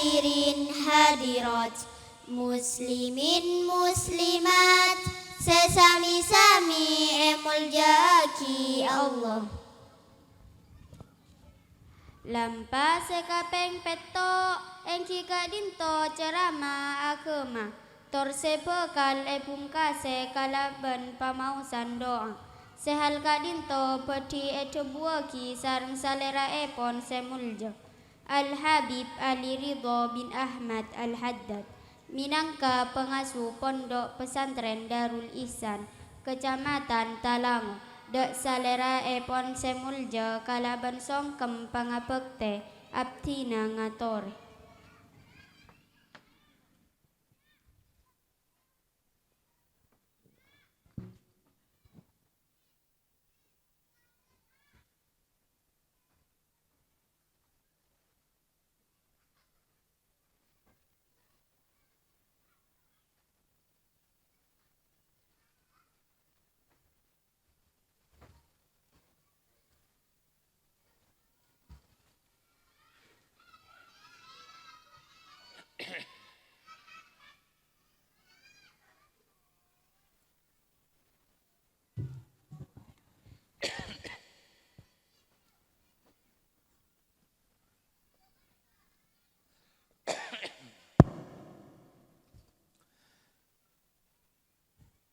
hadirin hadirat, muslimin muslimat, sesami-sami muljaki Allah. Lampa sekapeng peto engkika dinto ceramah agama, torse bekal pungkase kalaban pamausan doa. Sehal kadinto peti buaki sareng salera epon semulja. Al-Habib Ali Ridho bin Ahmad Al-Haddad, minangka pengasuh pondok pesantren Darul Ihsan, Kecamatan Talango, dek salera epon semulja kalaban songkem pangapekte abtina ngatore.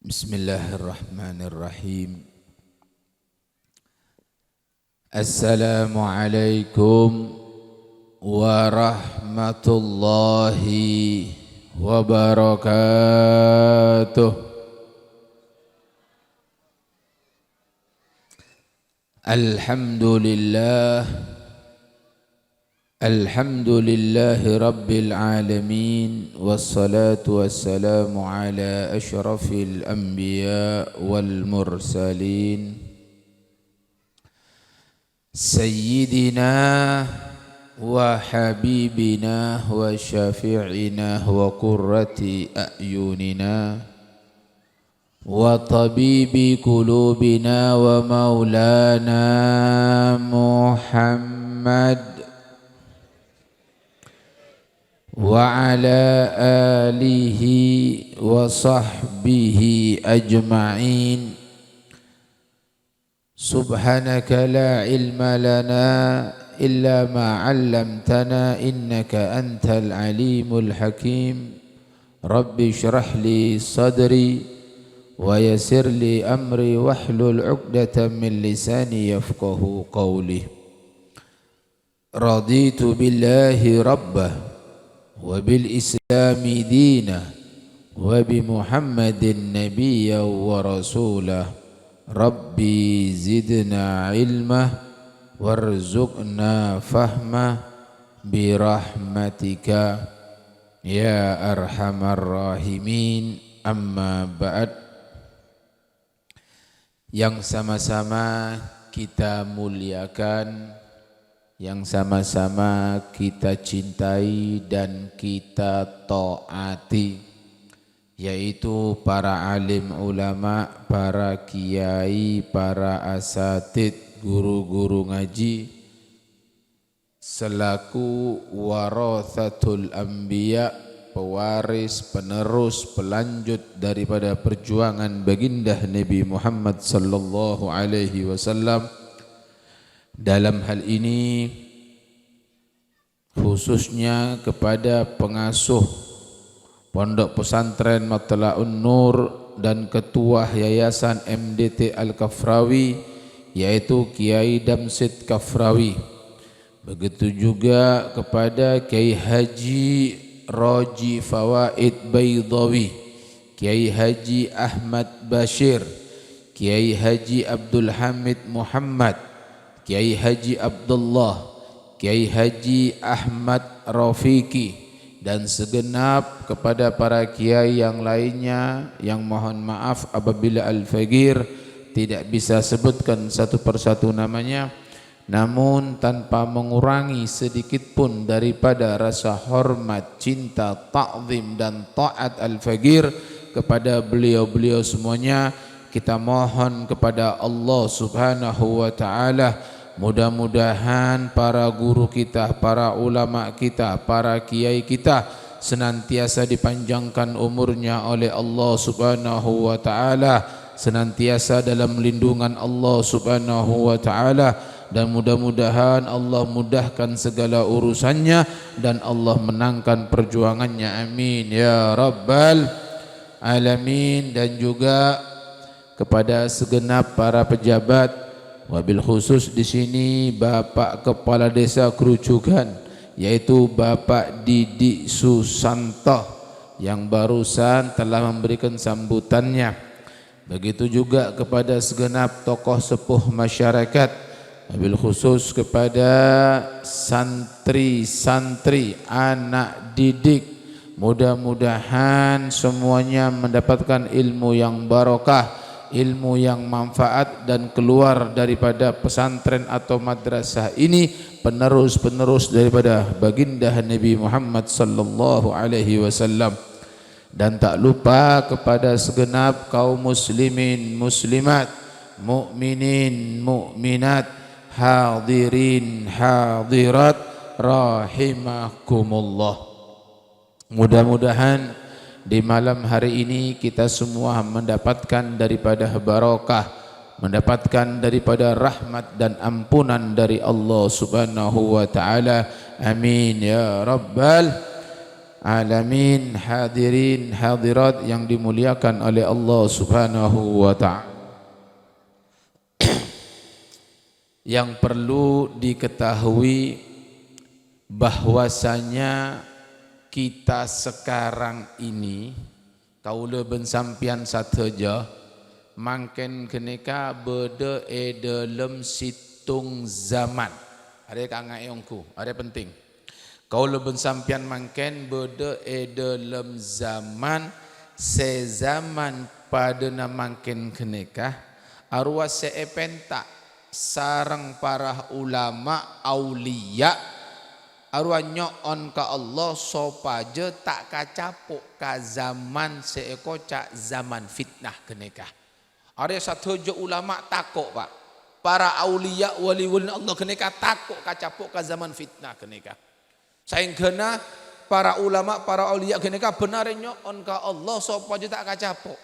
Bismillahirrahmanirrahim. Assalamualaikum warahmatullahi wabarakatuh. Alhamdulillahi rabbil alamin, wassalatu wassalamu ala asyrafil anbiya wal mursalin, sayyidina wa habibina wa syafi'ina wa qurrati a'yunina wa tabibi qulubina wa maulana Muhammad wa ala alihi wa sahbihi ajma'in. Subhanaka la ilma lana illa ma 'allamtana innaka antal alimul hakim. Rabbi shrah li sadri wa yassir li amri wahlul 'uqdatam min lisani yafqahu qawli. Raditu billahi rabbah wa bil islami dina wa bi Muhammadin nabiyya wa rasulah. Rabbi zidna ilma warzuqna fahma bi rahmatika ya arhamar rahimin. Amma ba'd. Yang sama-sama kita muliakan, yang sama-sama kita cintai dan kita taati, yaitu para alim ulama, para kiai, para asatid, guru-guru ngaji, selaku warathatul anbiya, pewaris, penerus, pelanjut daripada perjuangan baginda Nabi Muhammad sallallahu alaihi wasallam. Dalam hal ini khususnya kepada pengasuh Pondok Pesantren Matla'un Nur dan Ketua Yayasan MDT Al-Kafrawi, yaitu Kiai Damsid Kafrawi. Begitu juga kepada Kiai Haji Raji Fawaid Baydawi, Kiai Haji Ahmad Bashir, Kiai Haji Abdul Hamid Muhammad, Kiai Haji Abdullah, Kiai Haji Ahmad Rafiqi, dan segenap kepada para kiai yang lainnya yang mohon maaf apabila Al-Faqir tidak bisa sebutkan satu persatu namanya, namun tanpa mengurangi sedikit pun daripada rasa hormat, cinta, ta'zim dan taat Al-Faqir kepada beliau-beliau semuanya. Kita mohon kepada Allah Subhanahu wa ta'ala Mudah-mudahan para guru kita, para ulama kita, para kiai kita senantiasa dipanjangkan umurnya oleh Allah Subhanahu wa taala, senantiasa dalam lindungan Allah Subhanahu wa taala, dan mudah-mudahan Allah mudahkan segala urusannya dan Allah menangkan perjuangannya. Amin ya rabbal alamin. Dan juga kepada segenap para pejabat, wabil khusus di sini Bapak Kepala Desa Kerucukan, yaitu Bapak Didik Susanto yang barusan telah memberikan sambutannya. Begitu juga kepada segenap tokoh sepuh masyarakat, wabil khusus kepada santri-santri, anak didik. Mudah-mudahan semuanya mendapatkan ilmu yang barokah, ilmu yang manfaat, dan keluar daripada pesantren atau madrasah ini penerus-penerus daripada baginda Nabi Muhammad sallallahu alaihi wasallam. Dan tak lupa kepada segenap kaum muslimin muslimat, mukminin mukminat, hadirin hadirat rahimakumullah. Mudah-mudahan di malam hari ini kita semua mendapatkan daripada barokah, mendapatkan daripada rahmat dan ampunan dari Allah Subhanahu wa taala. Amin ya rabbal alamin. Hadirin hadirat yang dimuliakan oleh Allah Subhanahu wa taala, yang perlu diketahui bahwasanya kita sekarang ini kaula ben sampian sateja mangken keneka berde dalam situng zaman. Ada kang ngayongku, ada penting. Kaula ben sampian mangken berde dalam zaman sezaman padana mangken keneka arwah seepenta sarang para ulama aulia arwah nyoon ka Allah sopaje tak kacapuk ka zaman seeko cak zaman fitnah keneka. Ada satu je ulama takut pak, para aulia wali-wali Allah keneka takut kacapuk ka zaman fitnah keneka. Saing kena para ulama para aulia keneka benar nyoon ka Allah sopaje tak kacapuk.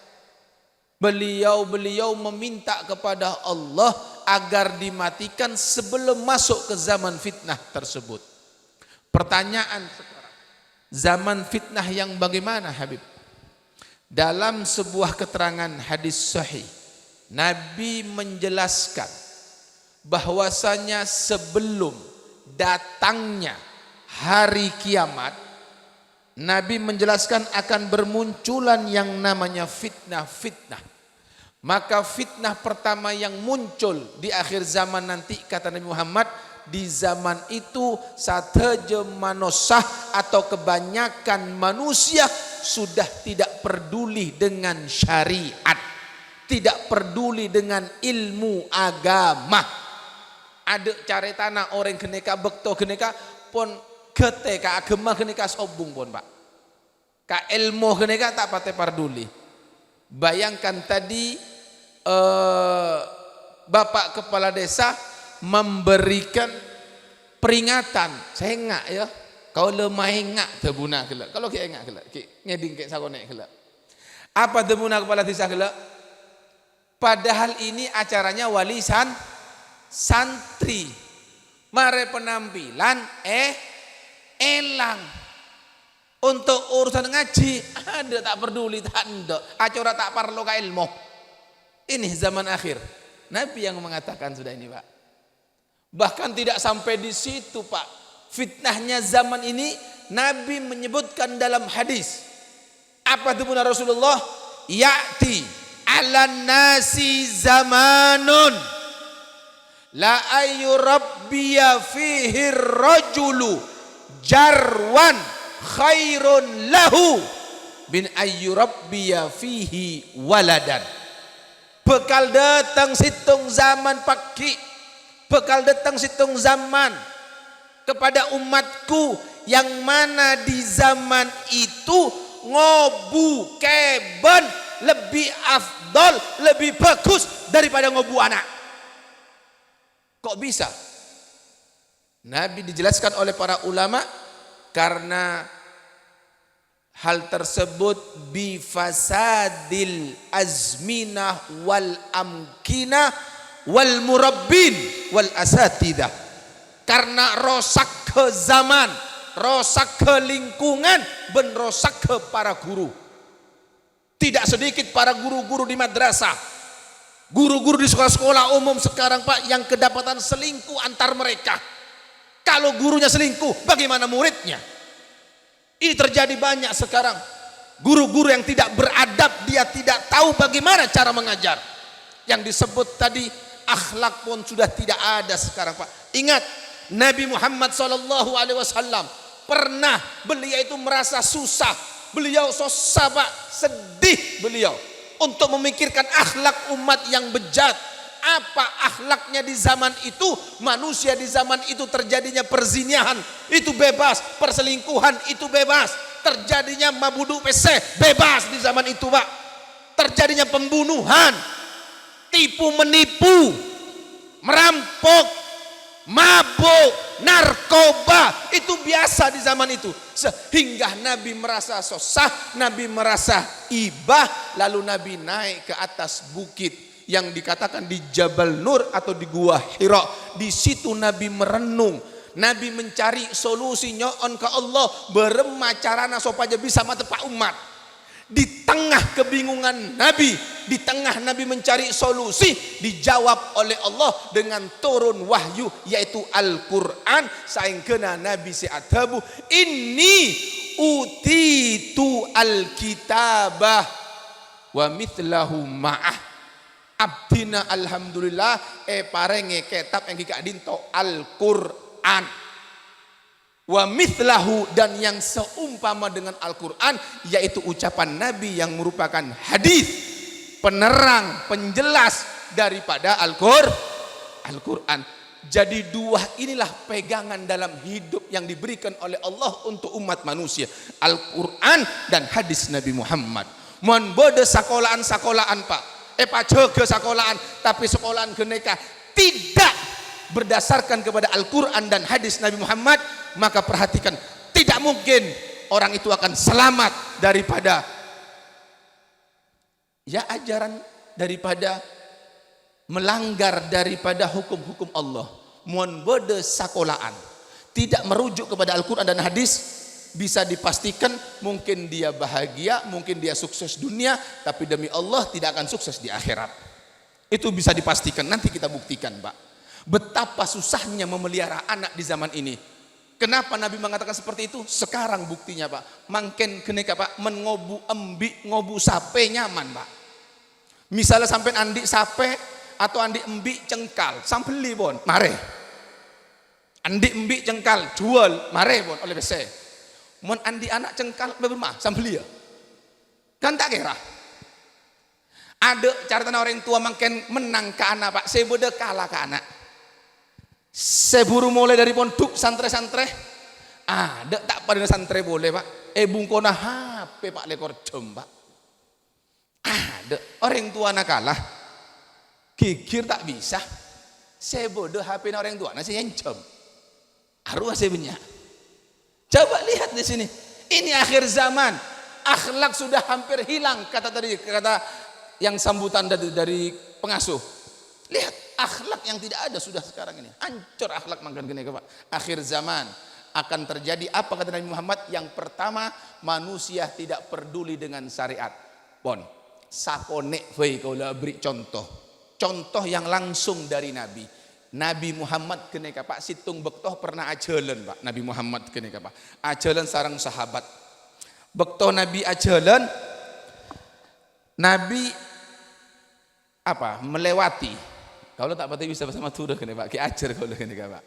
Beliau meminta kepada Allah agar dimatikan sebelum masuk ke zaman fitnah tersebut. Pertanyaan sekarang, zaman fitnah yang bagaimana Habib? Dalam sebuah keterangan hadis sahih, Nabi menjelaskan bahwasanya sebelum datangnya hari kiamat, Nabi menjelaskan akan bermunculan yang namanya fitnah-fitnah. Maka fitnah pertama yang muncul di akhir zaman nanti, kata Nabi Muhammad, di zaman itu sateja manusia atau kebanyakan manusia sudah tidak peduli dengan syariat, tidak peduli dengan ilmu agama. Ada caretana orang keneka bekto keneka pun ketika agama keneka sobung pun pak, ka ilmu keneka tak pate peduli. Bayangkan tadi Bapak Kepala Desa memberikan peringatan. Saya ngak ya, kau lemah ngak tebuna kelak. Kalau kita ngak kelak, ngeding ke sakonek kelak. Apa tebuna Kepala Desa kelak? Padahal ini acaranya wali santri. Mare penampilan elang. Untuk urusan ngaji ada tak peduli tak ndak. Acara tak perlu ka ilmu. Ini zaman akhir. Nabi yang mengatakan sudah ini pak. Bahkan tidak sampai di situ pak. Fitnahnya zaman ini Nabi menyebutkan dalam hadis. Apa itu benar Rasulullah? Ya'ti ala nasi zamanun la ayyurabbiya fihi rajulu jarwan khairun lahu bin ayyurabbiya fihi waladan. Bekal datang situng zaman pagi, bekal datang situng zaman kepada umatku yang mana di zaman itu ngobu keben lebih afdol, lebih bagus daripada ngobu anak. Kok bisa? Nabi dijelaskan oleh para ulama karena hal tersebut bifasadil azminah wal amkinah wal murabbin wal asatidah. Karena rosak ke zaman, rosak ke lingkungan, ben rosak ke para guru. Tidak sedikit para guru-guru di madrasah, guru-guru di sekolah-sekolah umum sekarang Pak yang kedapatan selingkuh antar mereka. Kalau gurunya selingkuh, bagaimana muridnya? Ini terjadi banyak sekarang. Guru-guru yang tidak beradab, dia tidak tahu bagaimana cara mengajar. Yang disebut tadi akhlak pun sudah tidak ada sekarang Pak. Ingat, Nabi Muhammad SAW pernah beliau itu merasa susah. Beliau susah Pak, sedih beliau untuk memikirkan akhlak umat yang bejat. Apa akhlaknya di zaman itu? Manusia di zaman itu terjadinya perzinahan itu bebas, perselingkuhan itu bebas, terjadinya mabudu PC bebas di zaman itu Pak. Terjadinya pembunuhan, tipu menipu, merampok, mabuk, narkoba itu biasa di zaman itu. Sehingga Nabi merasa susah, Nabi merasa ibah, lalu Nabi naik ke atas bukit yang dikatakan di Jabal Nur atau di Gua Hira. Di situ Nabi merenung, Nabi mencari solusi nyoon ke Allah, berema carana supaya bisa matepak umat. Di tengah kebingungan Nabi, di tengah Nabi mencari solusi, dijawab oleh Allah dengan turun wahyu yaitu Al-Quran. Saingkena Nabi se'adabu, inni utitu al-kitabah wa mithlahu ma'ah. Abdina alhamdulillah parenge kitab yang kika dinto Al-Quran wa mithlahu, dan yang seumpama dengan Al-Quran yaitu ucapan Nabi yang merupakan hadis penerang penjelas daripada Al-Quran. Jadi dua inilah pegangan dalam hidup yang diberikan oleh Allah untuk umat manusia, Al-Quran dan hadis Nabi Muhammad. Mon bode sekolahan Pak, ke sekolahan, tapi sekolahan geneka tidak berdasarkan kepada Al-Quran dan hadis Nabi Muhammad, maka perhatikan, tidak mungkin orang itu akan selamat daripada ya ajaran, daripada melanggar daripada hukum-hukum Allah. Mun bode sekolahan tidak merujuk kepada Al-Quran dan hadis, bisa dipastikan mungkin dia bahagia, mungkin dia sukses dunia, tapi demi Allah tidak akan sukses di akhirat. Itu bisa dipastikan, nanti kita buktikan Pak. Betapa susahnya memelihara anak di zaman ini. Kenapa Nabi mengatakan seperti itu? Sekarang buktinya Pak. Mangken keneka Pak, mengobu embi, ngobu sape nyaman Pak. Misalnya sampai andi sape atau andi embi cengkal, sampai beli bon, mare. Andi embi cengkal, jual, mare bon oleh bese. Mon andi anak cengkal bermah sambil dia kan tak kira ada caratan orang tua mungkin menang ke anak Pak, saya bodoh kalah ke anak. Saya buru mulai dari pondok santre-santre ada tak pada santre boleh Pak, bungkona HP Pak lekor jam Pak. Ada orang tua anak kalah gigir tak bisa, saya bodoh HP orang tua nasi yang jam arwah saya banyak. Coba lihat di sini. Ini akhir zaman. Akhlak sudah hampir hilang, kata yang sambutan dari pengasuh. Lihat akhlak yang tidak ada sudah sekarang ini. Hancur akhlak makan gini Pak. Akhir zaman akan terjadi apa kata Nabi Muhammad? Yang pertama, manusia tidak peduli dengan syariat. Pon. Sakone fei kau beri contoh. Contoh yang langsung dari Nabi. Nabi Muhammad keneka Pak situng bektoh pernah ajalan Pak. Nabi Muhammad keneka Pak ajalan sarang sahabat. Bektoh Nabi ajalan, Nabi apa melewati. Kalau tak berarti bisa bersama turun keneka Pak. Ki ajar kalau keneka Pak.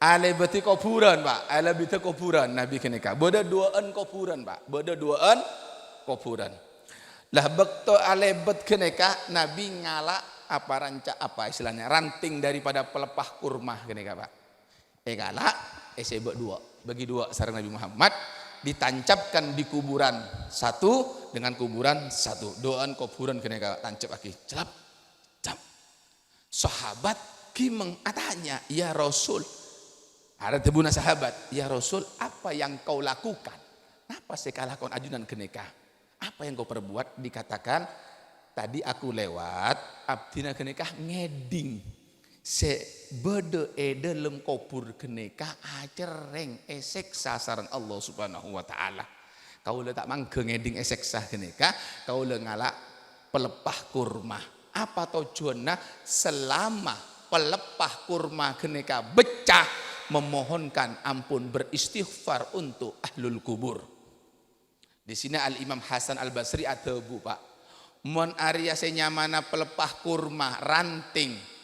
Ale beti kuburan Pak. Ale beti kuburan Nabi keneka. Beda duaan kuburan Pak. Beda duaan kuburan. Lah bektoh ale bet keneka Nabi ngala apa rancak apa istilahnya ranting daripada pelepah kurma gini Pak. Galak sebab dua bagi dua sarang Nabi Muhammad ditancapkan di kuburan satu dengan kuburan satu, doan kuburan gini Pak tancap lagi celap cap sahabat Kimeng atanya, ya Rasul. Ada tebuna sahabat, ya Rasul, apa yang kau lakukan? Apa sekala kon ajunan keneka? Apa yang kau perbuat? Dikatakan, tadi aku lewat, abdina keneka ngeding. Se bede dalam kubur keneka acereng esek sasaran Allah Subhanahu wa taala. Kau le tak mangke ngeding esek sah keneka, kau le ngalak pelepah kurma. Apa tujuannya? Selama pelepah kurma keneka becah, memohonkan ampun, beristighfar untuk ahlul kubur. Di sini Al Imam Hasan Al Basri atau bu Pak, mon Arya senyamana pelepah kurma ranting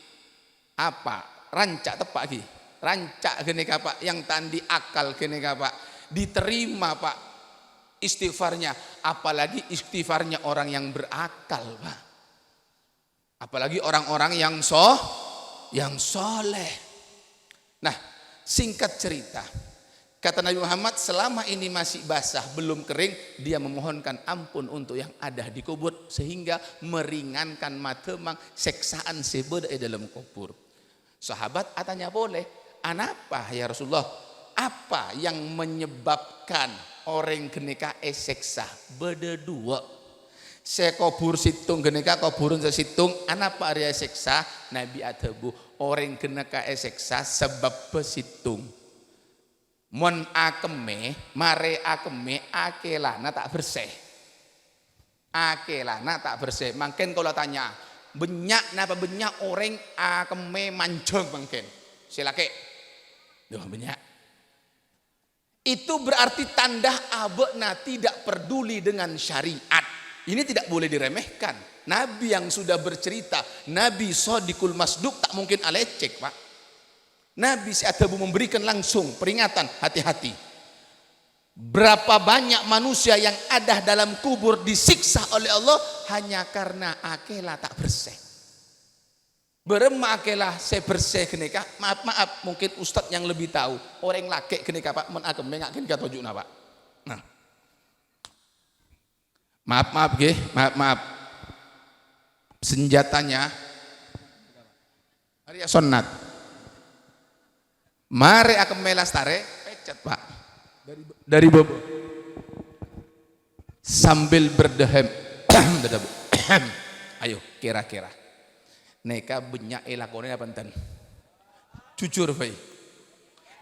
apa rancak tepak lagi, rancak gini Pak, yang tandi akal gini Pak, diterima Pak istighfarnya, apalagi istighfarnya orang yang berakal Pak, apalagi orang-orang yang soleh. Nah, singkat cerita, kata Nabi Muhammad, selama ini masih basah, belum kering, dia memohonkan ampun untuk yang ada di kubur, sehingga meringankan matemang seksaan sebeda dalam kubur. Sahabat atanya boleh, anapa ya Rasulullah? Apa yang menyebabkan orang geneka seksa? Beda dua. Saya kubur situng geneka kuburun sesitung, anapa area seksa? Nabi atabu orang geneka seksa sebab pesitung. Mon akeme, mare akeme, akelana tak bersih. Akelana tak bersih. Mungkin kalau tanya, benyak napa benyak orang akeme mancung mungkin. Silake. Duh benyak. Itu berarti tanda abekna tidak peduli dengan syariat. Ini tidak boleh diremehkan. Nabi yang sudah bercerita, Nabi Shadiqul Masduq, tak mungkin alecek Pak. Nabi Sa'adabu memberikan langsung peringatan, hati-hati. Berapa banyak manusia yang ada dalam kubur disiksa oleh Allah hanya karena akela tak bersih. Berema akela saya bersih kenika. Maaf, mungkin ustadz yang lebih tahu. Orang laki kenika Pak, men agem ngak kenika tojukna Pak. Nah. Maaf. Senjatanya Arya Sonnat. Mare akan melas tare, pecat Pak. Dari bobo. Sambil berdehem. Ayo, kira-kira. Neka benyak elakone apa enten? Jujur, Fai.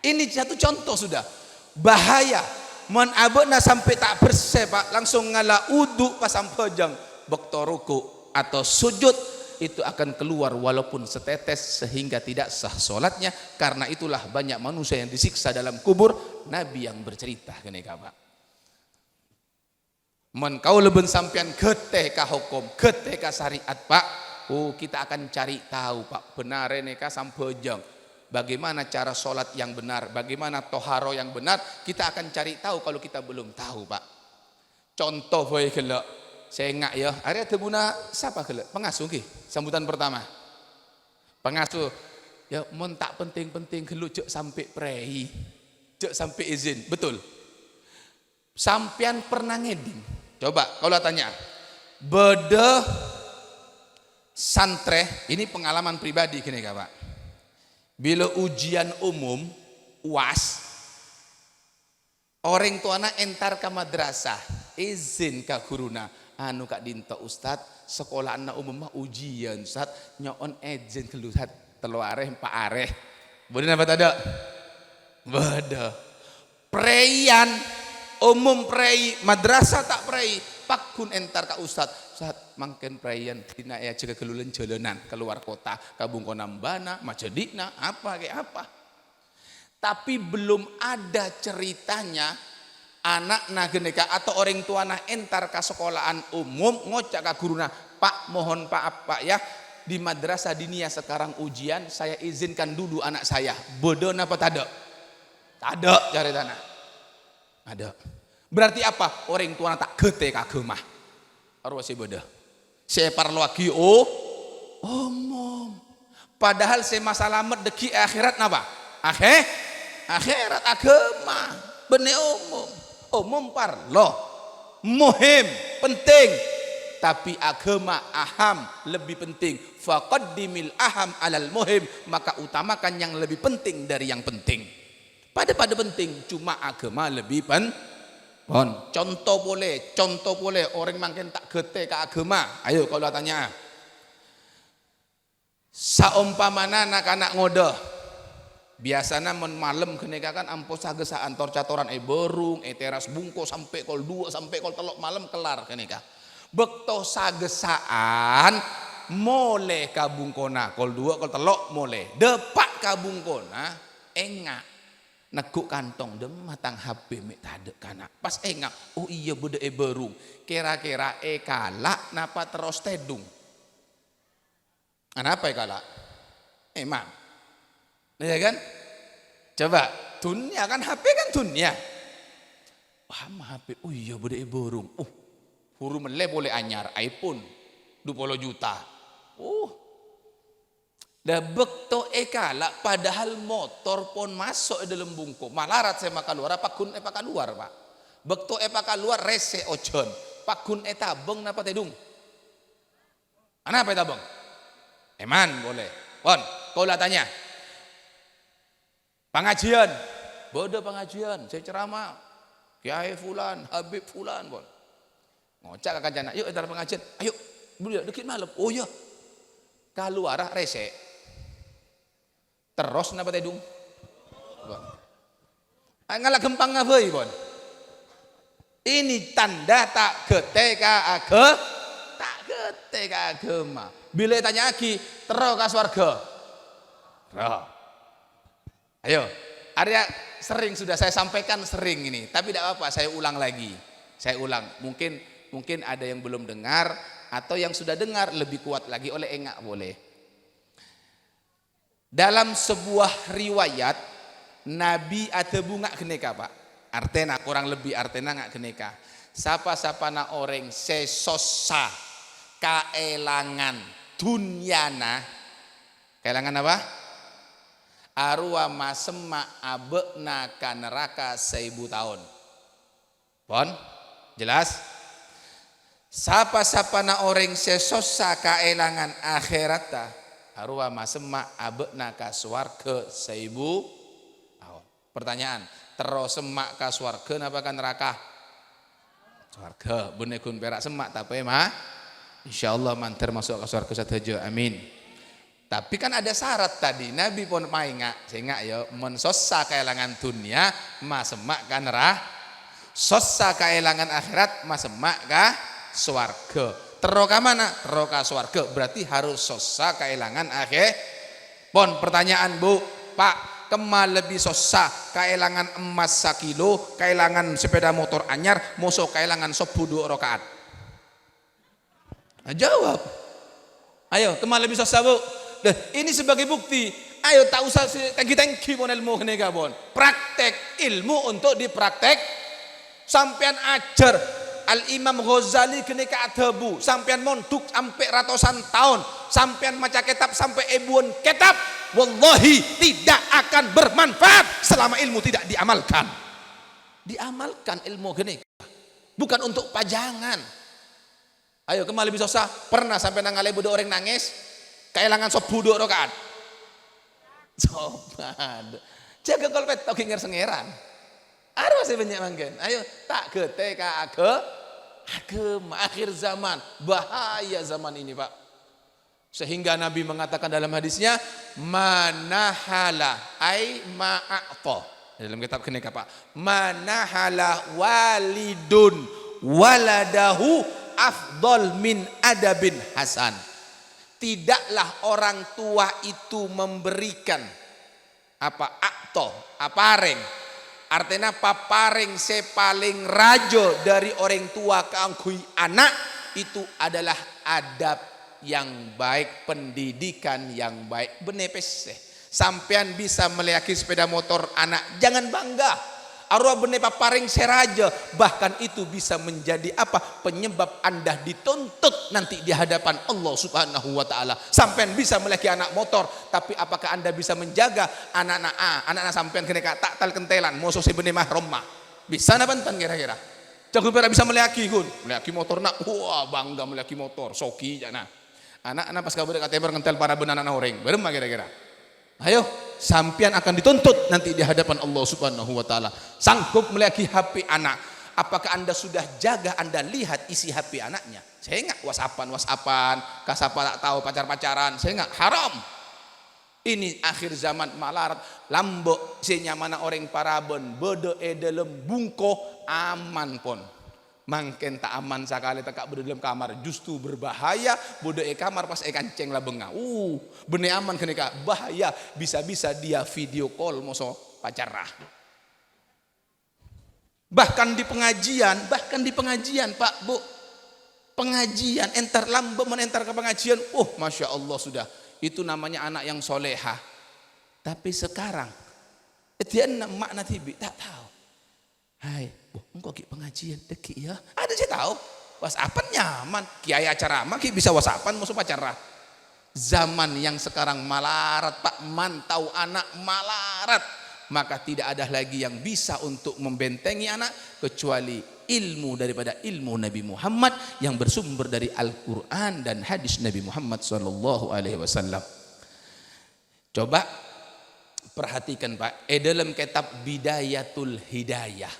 Ini satu contoh sudah. Bahaya. Mon abena sampai tak bersih Pak, langsung ngala udu pasang pejang. Bekto ruku atau sujud, itu akan keluar walaupun setetes sehingga tidak sah solatnya. Karena itulah banyak manusia yang disiksa dalam kubur. Nabi yang bercerita kenika Pak. Men kau leben sampean ketika hukum, ketika syariat Pak. Oh, kita akan cari tahu Pak, benar neka sampejang. Bagaimana cara solat yang benar, bagaimana toharo yang benar, kita akan cari tahu kalau kita belum tahu Pak. Contoh boy gelak, saya ingat ya, area tebuna siapa gelak? Pengasuh ki, sambutan pertama. Pengasuh, ya mon tak penting-penting geluk cek sampai prei, cek sampai izin, betul. Sampian pernah ngeding, coba kalau tanya, beda santre, ini pengalaman pribadi gini Pak. Bila ujian umum UAS, orang tuana entar ke madrasah, izin ke guruna, anu kak dinta ustad, sekolah anak umum mah ujian ustad, nyon izin keluhat telu areh empat areh, boleh apa tidak? Beda. Preyan umum prei, madrasah tak prei, pakun entar ke ustad. Saat mangken prayan tina ya jaga kelulen jalanan keluar kota kabung konambana macedikna apa kayak apa, tapi belum ada ceritanya anak nageneka atau orang tua nah entar ke sekolahan umum ngocak ke guruna, Pak mohon Pak ya, di madrasah dinia sekarang ujian, saya izinkan dulu anak saya. Bodoh apa tada? Tada cari tanah. Ada. Berarti apa? Orang tua tak gete kagumah. Arwah si bodoh. Saya parlo lagi omong. Padahal saya masalah merdeki akhirat napa? Akhirat agama. Bener umum parlo. Muhim, penting. tapi agama aham lebih penting. Faqaddimil aham alal muhim, maka utamakan yang lebih penting dari yang penting. Pada penting, cuma agama lebih contoh boleh orang makin tak gete ke agama. Ayo kalau tanya, saumpamana anak-anak ngoda biasanya malam kenika kan ampo sagesaan torcatoran berung teras bungko sampai kol 2 sampai kol 3 malam kelar kenika. Bekto sagesaan moleh kabungkona kol 2 kol 3 moleh depak kabungkona engak neguk kantong dem matang HP mek tadek kana pas engak oh iya bede berung kira-kira kalak napa terus tedung kenapa kalak emang ya kan coba dunia kan HP kan dunia wah HP oh iya bede berung huru mele boleh anyar iPhone 20 juta. Dah bekto kalak padahal motor pun masuk dalam bungku. Malarat saya makan luar, pakun pakai luar, Pak. Bekto pakai luar rese ojon. Pakun tabung napa tedung? Ana apa tabung? Eman boleh. Pon, kau lah tanya. Pengajian. Bodoh pengajian, saya ceramah. Kiai fulan, Habib fulan, pon. Ngocak kakak jana, yuk entar pengajian, ayo, beli dikit malam, oh iya, kalau arah rese, terus napa tedung, ngalah gempang ngabai bon, ini tanda tak geteka agama, bila tanya lagi, terus ke swarga, ayo, Arya sering sudah saya sampaikan sering ini, tapi tidak apa, saya ulang lagi, Mungkin ada yang belum dengar atau yang sudah dengar lebih kuat lagi oleh engak boleh. Dalam sebuah riwayat Nabi ada bunga geneka Pak. Artena kurang lebih artena ngak geneka. Sapa-sapa na orang sesosa kaelangan dunyana. Kaelangan apa? Arwa masema abekna ka neraka 1000 tahun. Pon? Jelas? Sapa-sapa na orang sesosa kaelangan akhirata arwa masema abekna ka swarga 1000 tahun. Pertanyaan, terus semak ka swarga napa ka neraka? Swarga, benekun perak semak tapi mah insyaallah mantar masuk ke swarga saja. Amin. Tapi kan ada syarat tadi, Nabi pun mainga sehingga ya mensosa kaelangan dunia masemak ka neraka. Sosa kaelangan akhirat masemak ka swarga. Teroka mana? Teroka swarga. Berarti harus sosa kaelangan akhir. Pon pertanyaan Bu, Pak, kemal lebih sosa kaelangan emas 1 kilo, kaelangan sepeda motor anyar, musuh kaelangan 10 rakaat. Nah, jawab. Ayo, kemal lebih sosa Bu. Deh, ini sebagai bukti. Ayo tak usah tangki-tangki pon ilmu kene bon. Praktek ilmu untuk dipraktek. Sampean ajar Al-Imam Ghazali kenika adabu, sampean monduk sampai ratusan tahun, sampean maca kitab sampai ribuan kitab, wallahi tidak akan bermanfaat selama ilmu tidak diamalkan. Diamalkan ilmu gini, bukan untuk pajangan. Ayo kembali bisa sah, pernah sampai nanggale bodoh orang nangis, kehilangan 10 rakaat. Coba, jaga kolpet tau kinger sengeran. Arwah saya banyak mangken. Ayo tak geteka agama akhir zaman, bahaya zaman ini Pak. Sehingga Nabi mengatakan dalam hadisnya manahala ai ma'ata. Dalam kitab kenika Pak. Manahala walidun waladahu afdal min adabin hasan. Tidaklah orang tua itu memberikan apa apareng. Artinya paparing sepaling rajo dari orang tua keanggui anak itu adalah adab yang baik, pendidikan yang baik. Benepes sampean bisa meliaki sepeda motor anak, jangan bangga. Arwah benih paparing seraja, bahkan itu bisa menjadi apa? Penyebab Anda dituntut nanti di hadapan Allah Subhanahu wa taala. Sampean bisa melihat anak motor, tapi apakah Anda bisa menjaga anak-anak sampean kena tak tal kentelan, musuh si benih mahrom mah. Bisa napa enten kira-kira? Jangan pernah bisa meliaki kun. Meliaki motor nak, wah bangga meliaki motor. Soki jana. Anak-anak pas kabar kata ngentel para benanan orang. Berema kira-kira. Ayo, sampian akan dituntut nanti di hadapan Allah Subhanahu wa taala. Sanggup meliaki HP anak. Apakah Anda sudah jaga, Anda lihat isi HP anaknya? Saya enggak WhatsAppan, kasapa tak tahu pacar-pacaran. Saya enggak, haram. Ini akhir zaman malarat. Lambok senya mana orang paraben bede dalam bungko aman pon. Mangken tak aman sakali tak berde dalam kamar justru berbahaya. Bode kamar pas kanceng lah benga. Bene aman kenika bahaya bisa-bisa dia video call moso pacarah. Bahkan di pengajian Pak Bu, pengajian entar lambe menentar ke pengajian, masya Allah sudah itu namanya anak yang soleha. Tapi sekarang dia makna tibi tak tahu. Hai, engkau ki pengajian deki ya? Ada saya tahu. WhatsAppan nyaman, kiai acara mah bisa WhatsAppan musuh pacarah. Zaman yang sekarang malarat Pak, mantau anak malarat. Maka tidak ada lagi yang bisa untuk membentengi anak kecuali ilmu daripada ilmu Nabi Muhammad yang bersumber dari Al-Quran dan hadis Nabi Muhammad SAW. Coba perhatikan Pak, dalam kitab Bidayatul Hidayah,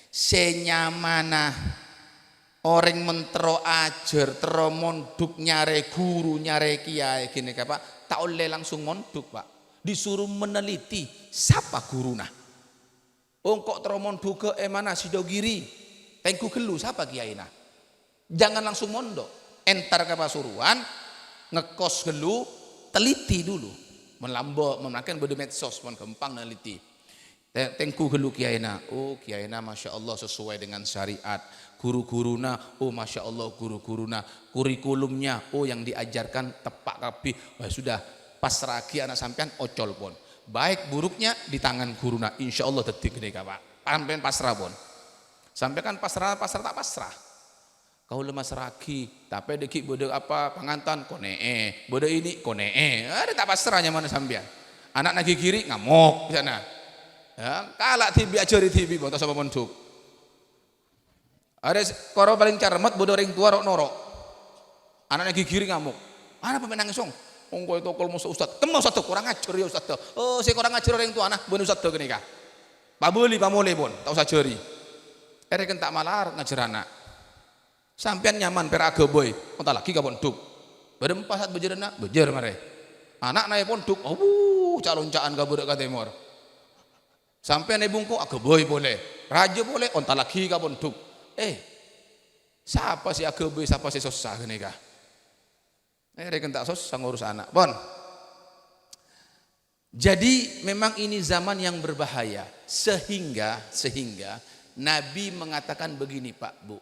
senyamana orang mentero ajar tero monduk nyare guru nyare kiai gini Pak, tak oleh langsung monduk Pak. Disuruh meneliti siapa guruna. Kok teromon duke mana Sidogiri. Tengku gelu siapa kiaina. Jangan langsung mondok. Entar ke Pasuruan, ngekos gelu, teliti dulu. Melambok, menakan bede medsos pun gampang neliti. Tengku gelu kiaina. Kiaina masya Allah sesuai dengan syariat. Guru-guruna, masya Allah guru-guruna. Kurikulumnya, yang diajarkan tepak rapi. Sudah. Pasragi anak sampean ocol pun. Baik buruknya di tangan guruna. Insya Allah detik gede Pak. Sampean pasrah pun. Sampaikan pasrah tak pasrah. Kau lemas ragi. Tapi dekik bodoh apa pengantan konee. Bodoh ini konee. Ada tak pasrahnya mana sampean. Anak nagi kiri ngamuk di sana. Ya, kalak tibi ajari tibi bontos sama monduk. Ada koro paling cermat bodoh orang tua rok norok. Anak nagi kiri ngamuk. Anak pemain nangis song. Ongko itu kalau musuh ustad, kamu ustad kurang ajar ya ustad. Saya kurang ajar orang tua anak, bener ustad gini kah? Pak beli, pak mulai pun, tak usah jari. Kan tak malar ngajar anak. Sampian nyaman peraga boy, entah lagi kapan duk. Berempat saat bejer anak, bejer mare. Anak naik pun duk, calon-calan kabur ke timur. Sampian naik bungku, aga boy boleh, raja boleh, entah lagi kapan duk. Siapa sih aga boy, siapa sih susah gini kah? Rekan tak susah ngurus anak pon. Jadi memang ini zaman yang berbahaya sehingga Nabi mengatakan begini Pak Bu.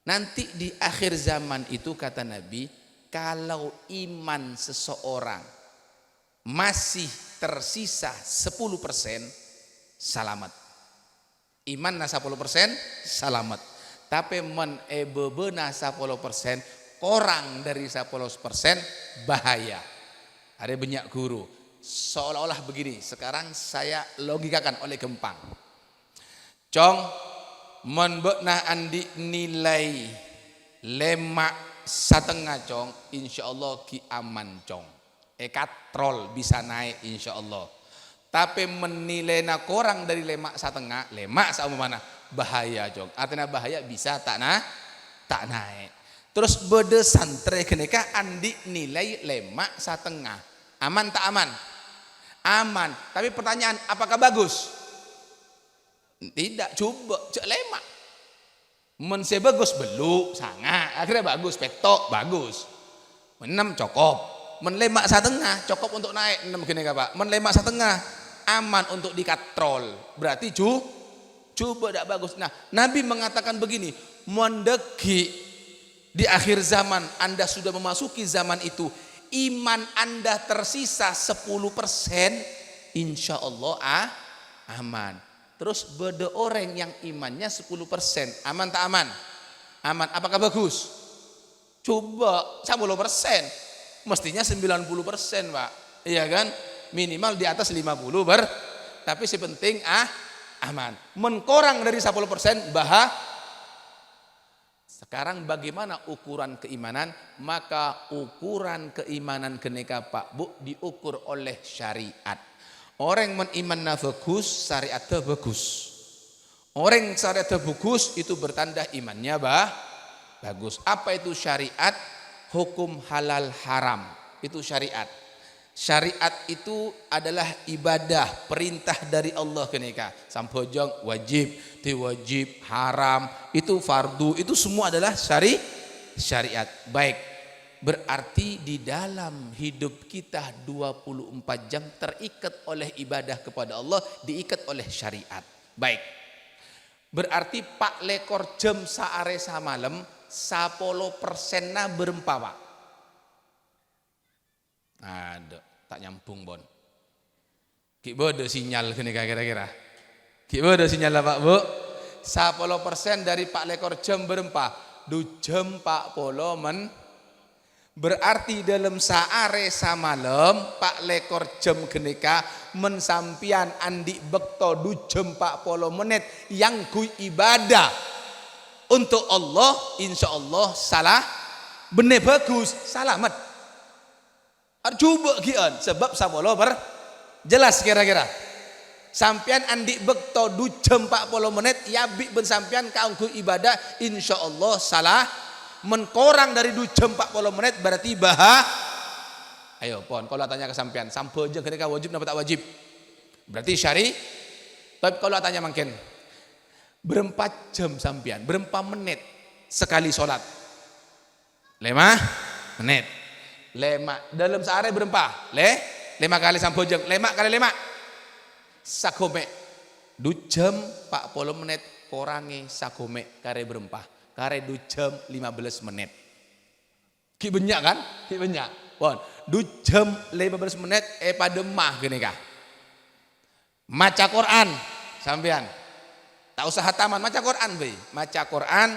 Nanti di akhir zaman itu kata Nabi, kalau iman seseorang masih tersisa 10% selamat. Iman na 10% selamat. Tapi men ebebena 10% kurang dari 10% bahaya. Ada banyak guru seolah-olah begini. Sekarang saya logikakan oleh Gempang. Cong menbekna andi nilai lemak setengah cong, insya Allah ki aman cong. Katrol bisa naik insya Allah. Tapi menilai na kurang dari lemak setengah, lemak sama mana bahaya cong. Artinya bahaya bisa tak naik. Terus bede santre keneka andi nilai lemak setengah. Aman tak aman? Aman. Tapi pertanyaan, apakah bagus? Tidak, coba cek lemak. Mense bagus belum sangat. Akhirnya bagus, petok bagus. Menem cokop. Menlemak setengah cokop untuk naik. Menem keneka Pak. Menlemak setengah aman untuk dikatrol. Berarti coba tidak bagus. Nah, Nabi mengatakan begini, mendeki di akhir zaman Anda sudah memasuki zaman itu, iman Anda tersisa 10%, insya Allah aman. Terus beda orang yang imannya 10%, aman tak aman? Aman. Apakah bagus? Coba 10%, mestinya 90% Pak. Iya kan? Minimal di atas 50 tapi sepenting aman. Menkorang dari 10% Sekarang bagaimana ukuran keimanan? Maka ukuran keimanan keneka Pak Bu diukur oleh syariat. Orang beriman bagus, syariatnya bagus. Orang syariatnya bagus itu bertanda imannya bagus. Apa itu syariat? Hukum halal haram. Itu syariat. Syariat itu adalah ibadah, perintah dari Allah keneka. Sampojong wajib, wajib, haram, itu fardu, itu semua adalah syariat. Baik, berarti di dalam hidup kita 24 jam terikat oleh ibadah kepada Allah, diikat oleh syariat. Baik, berarti pak lekor jam saare samalem 10% berempa Pak. Aduh, tak nyambung bon. Ki bodo sinyal kira-kira. Ki bodo sinyal lah Pak Bu. 10% dari pak lekor jam berempa. Du jam pak polo men. Berarti dalam saare samalem pak lekor jam kenika mensampian andi bekto du jam pak polo menit yang kui ibadah untuk Allah, insya Allah salah bener bagus selamat. Coba kian sebab sabolo jelas kira-kira sampian andi bekto du jam 40 menit ya bi ben sampian kaungku ibadah insya Allah salah menkorang dari du jam 40 menit berarti ayo pon kalau tanya ke sampian sampo aja ketika wajib napa tak wajib berarti syari. Tapi kalau tanya makin berempat jam sampian berempat menit sekali sholat 5 menit dalam sehari berempa 5 kali sampojeng 5 kali 5 sakome 2 jam 40 menit korangi sakome kare berempa kare 2 jam 15 menit ki banyak kan ki banyak pon 2 jam 15 menit pada mah gini kah maca Quran sampean tak usah hataman maca Quran be maca Quran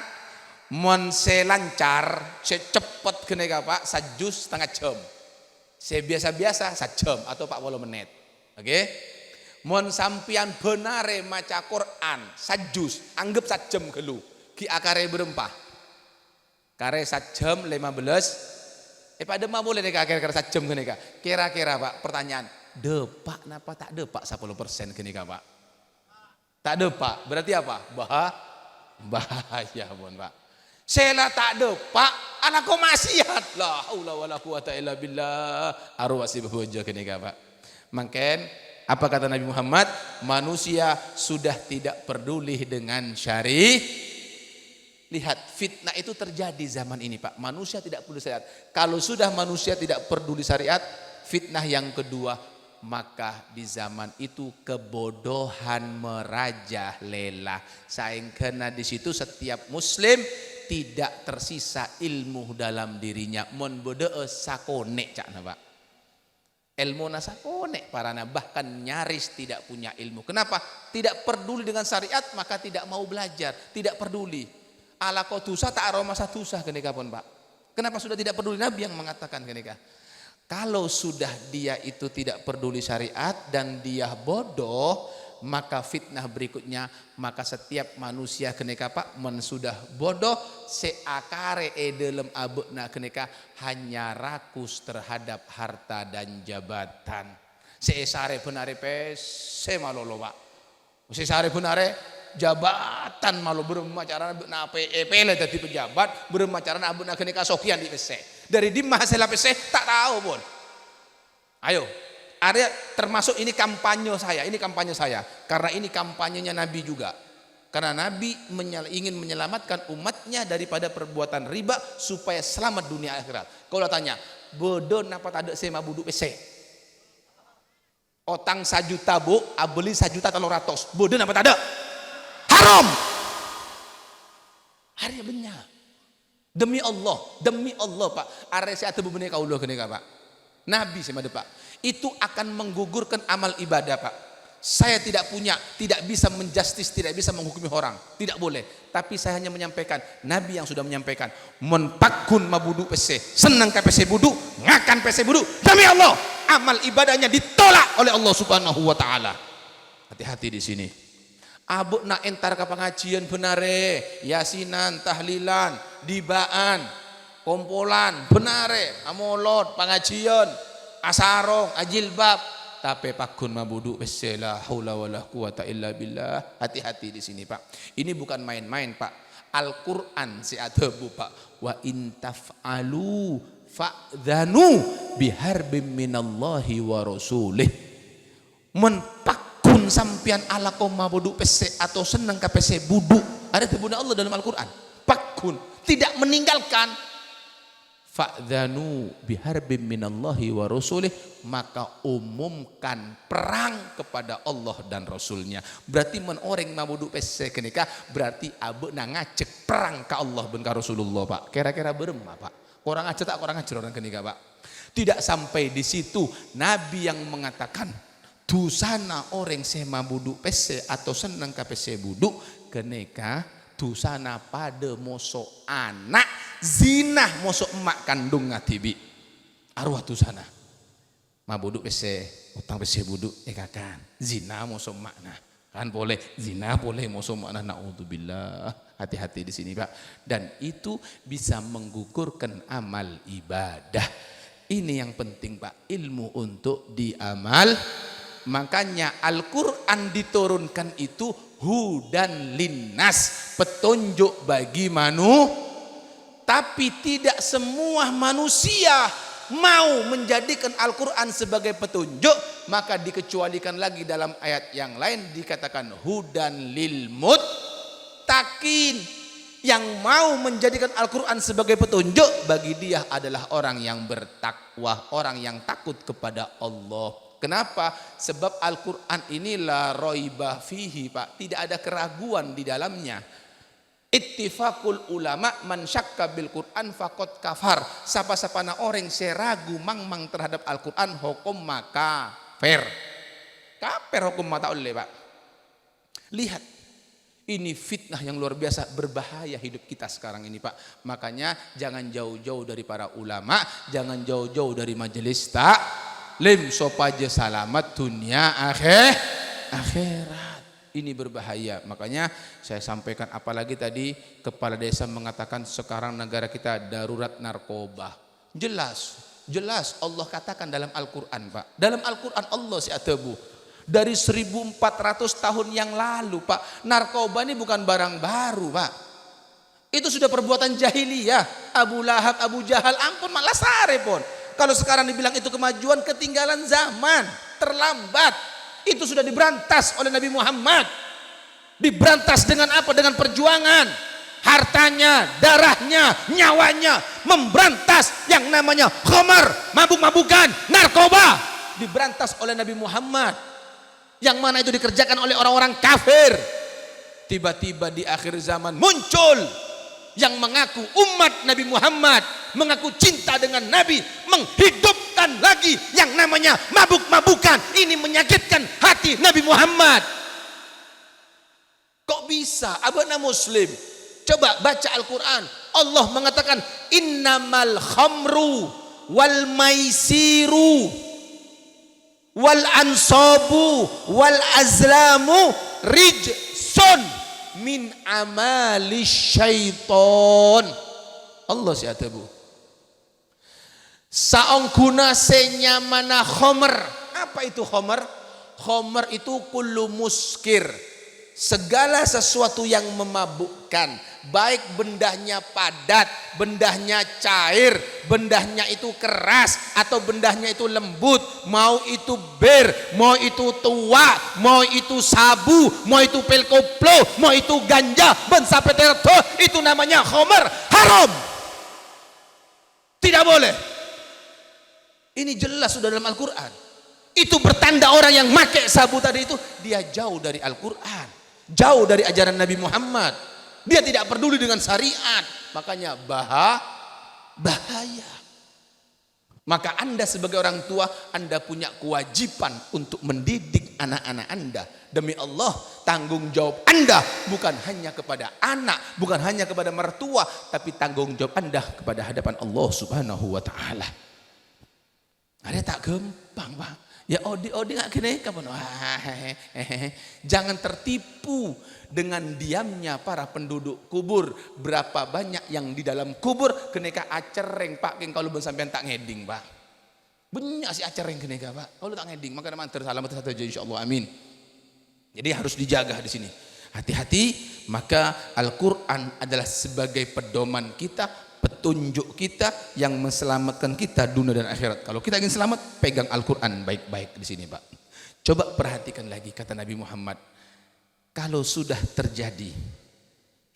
mon selancar secepet kene Pak sajus setengah jam. Sebiasa-biasa sajam atau 40 menit. Oke? Mon sampian benare maca Quran sajus anggap sajam gelu. Ki akare berempah. Kare sajam 15 pada mah boleh nek kira-kira sajam kene Kira-kira Pak pertanyaan, depak napa tak depak 10% kene Pak? Tak depak. Berarti apa? Bahaya pun Pak. Sela tak ada Pak anak kau maksiat la haula wala quwata illa billah arwasi behoja kenika Pak. Makin apa kata Nabi Muhammad manusia sudah tidak peduli dengan syari. Lihat fitnah itu terjadi zaman ini Pak. Manusia tidak peduli syariat. Kalau sudah manusia tidak peduli syariat, fitnah yang kedua maka di zaman itu kebodohan merajalela. Sehingga di situ setiap muslim tidak tersisa ilmu dalam dirinya. Mon bodeo sakone cakna Pak. Ilmu nasakone parana bahkan nyaris tidak punya ilmu. Kenapa? Tidak peduli dengan syariat maka tidak mau belajar, tidak peduli. Ala kotusa tak aroma satusa kenika pun Pak. Kenapa sudah tidak peduli? Nabi yang mengatakan kenika. Kalau sudah dia itu tidak peduli syariat dan dia bodoh, maka fitnah berikutnya maka setiap manusia kenika Pak men sudah bodoh seakare dalam abukna kenika hanya rakus terhadap harta dan jabatan. Seesare benare pese malolo Pak. Seesare benare jabatan malu bermacaran na pele dadi pejabat bermacaran abukna kenika sokian di pese. Dari di mahasela pese tak tahu pun. Ayo area termasuk ini kampanye saya karena ini kampanyenya Nabi juga karena Nabi ingin menyelamatkan umatnya daripada perbuatan riba supaya selamat dunia akhirat. Kalau tanya bodoh napa tak ada sema buduk pese otang 1 juta bu abeli 1 juta 300 bodoh napa tak ada haram hari benar demi Allah Pak are saya tebu bener kaulah kenika Pak Nabi sama Pak itu akan menggugurkan amal ibadah Pak. Saya tidak bisa menjustis, tidak bisa menghukumi orang, tidak boleh. Tapi saya hanya menyampaikan, Nabi yang sudah menyampaikan, menpakun mabudu pese, senang ke pese budu, ngakan pese budu, demi Allah, amal ibadahnya ditolak oleh Allah Subhanahu wa taala. Hati-hati di sini. Abuk nak entar ke pengajian benare, yasinan, tahlilan, dibaan, kompolan, benare, amolot, pengajian, asarong, ajilbab. Tapi pakun mabudu wes la haula wala quwata illa billah. Hati-hati di sini, Pak. Ini bukan main-main, Pak. Al-Qur'an si adabu, Pak. Wa in taf'alu fa'dhanu biharbim minallahi wa rasulih. Menpakun sampian ala koma bodu pese atau senang ka pese budu. Ada tebunan Allah dalam Al-Qur'an. Pakun, tidak meninggalkan. Fa'dhanu biharbim minallahi wa rasulih, maka umumkan perang kepada Allah dan Rasulnya. Berarti men orang mabudu pese kenika berarti abe na ngacek perang ke Allah ben ka Rasulullah, Pak. Kira-kira berem, Pak. Orang ngacek tak orang ngacek orang kenika, Pak. Tidak sampai di situ, Nabi yang mengatakan dusana orang sema budu pese atau senang ka pese budu kenika dusana pada moso anak zina moso emak kandung ngatibi arwah dusana mabudu pese utang pese budu ekakan zina moso emak nah kan boleh zina boleh moso emak nah naudzubillah. Hati-hati di sini, Pak. Dan itu bisa menggugurkan amal ibadah. Ini yang penting, Pak, ilmu untuk diamal. Makanya Al-Qur'an diturunkan itu hudan linnas, petunjuk bagi tapi tidak semua manusia mau menjadikan Al-Qur'an sebagai petunjuk, maka dikecualikan lagi dalam ayat yang lain dikatakan hudan lil muttaqin. Yang mau menjadikan Al-Qur'an sebagai petunjuk bagi dia adalah orang yang bertakwa, orang yang takut kepada Allah. Kenapa? Sebab Al-Qur'an ini la raiba fihi, Pak. Tidak ada keraguan di dalamnya. Ittifaqul ulama man syakka bil Qur'an faqad kafar. Sapa-sapana orang seragu mang-mang terhadap Al-Qur'an hukum maka kafir. Kafir hukum mata oleh, Pak. Lihat, ini fitnah yang luar biasa, berbahaya hidup kita sekarang ini, Pak. Makanya jangan jauh-jauh dari para ulama, jangan jauh-jauh dari majelis taklim supaya selamat dunia akhirat. Ini berbahaya. Makanya saya sampaikan, apalagi tadi kepala desa mengatakan sekarang negara kita darurat narkoba. Jelas Allah katakan dalam Al-Qur'an, Pak. Dalam Al-Qur'an Allah si atabu. Dari 1400 tahun yang lalu, Pak, narkoba ini bukan barang baru, Pak. Itu sudah perbuatan jahiliyah. Abu Lahab, Abu Jahal, ampun malah sare pun. Kalau sekarang dibilang itu kemajuan, ketinggalan zaman, terlambat. Itu sudah diberantas oleh Nabi Muhammad. Diberantas dengan apa? Dengan perjuangan. Hartanya, darahnya, nyawanya. Memberantas yang namanya khamar, mabuk-mabukan, narkoba. Diberantas oleh Nabi Muhammad. Yang mana itu dikerjakan oleh orang-orang kafir. Tiba-tiba di akhir zaman muncul yang mengaku umat Nabi Muhammad, mengaku cinta dengan Nabi, menghidupkan lagi yang namanya mabuk-mabukan. Ini menyakitkan hati Nabi Muhammad. Kok bisa? Abana Muslim, coba baca Al-Quran. Allah mengatakan innamal khamru wal maisiru wal ansabu wal azlamu rijsun min amali syaiton. Allah si atabu. Saongkuna senya mana khomer. Apa itu khomer? Khomer itu kullu muskir. Segala sesuatu yang memabukkan, baik bendahnya padat, bendahnya cair, bendahnya itu keras atau bendahnya itu lembut, mau itu bir, mau itu tua, mau itu sabu, mau itu pil koplo, mau itu ganja, ben sampai terto, itu namanya khamar, haram. Tidak boleh. Ini jelas sudah dalam Al-Qur'an. Itu bertanda orang yang make sabu tadi itu dia jauh dari Al-Qur'an. Jauh dari ajaran Nabi Muhammad. Dia tidak peduli dengan syariat. Makanya bahaya. Maka Anda sebagai orang tua, Anda punya kewajiban untuk mendidik anak-anak Anda. Demi Allah, tanggung jawab Anda bukan hanya kepada anak, bukan hanya kepada mertua, tapi tanggung jawab Anda kepada hadapan Allah Subhanahu wa taala. Ada tak gampang, Pak. Ya odi nggak kene kapan? Jangan tertipu dengan diamnya para penduduk kubur. Berapa banyak yang di dalam kubur keneka acereng pak king kalau sampean tak ngeding pak. Banyak si acereng keneka pak. Kalau tak ngeding maka nama tersalamat satu aja insyaallah amin. Jadi harus dijaga di sini. Hati-hati, maka Al-Qur'an adalah sebagai pedoman kita, petunjuk kita yang menyelamatkan kita dunia dan akhirat. Kalau kita ingin selamat, pegang Al-Qur'an baik-baik di sini, Pak. Coba perhatikan lagi kata Nabi Muhammad. Kalau sudah terjadi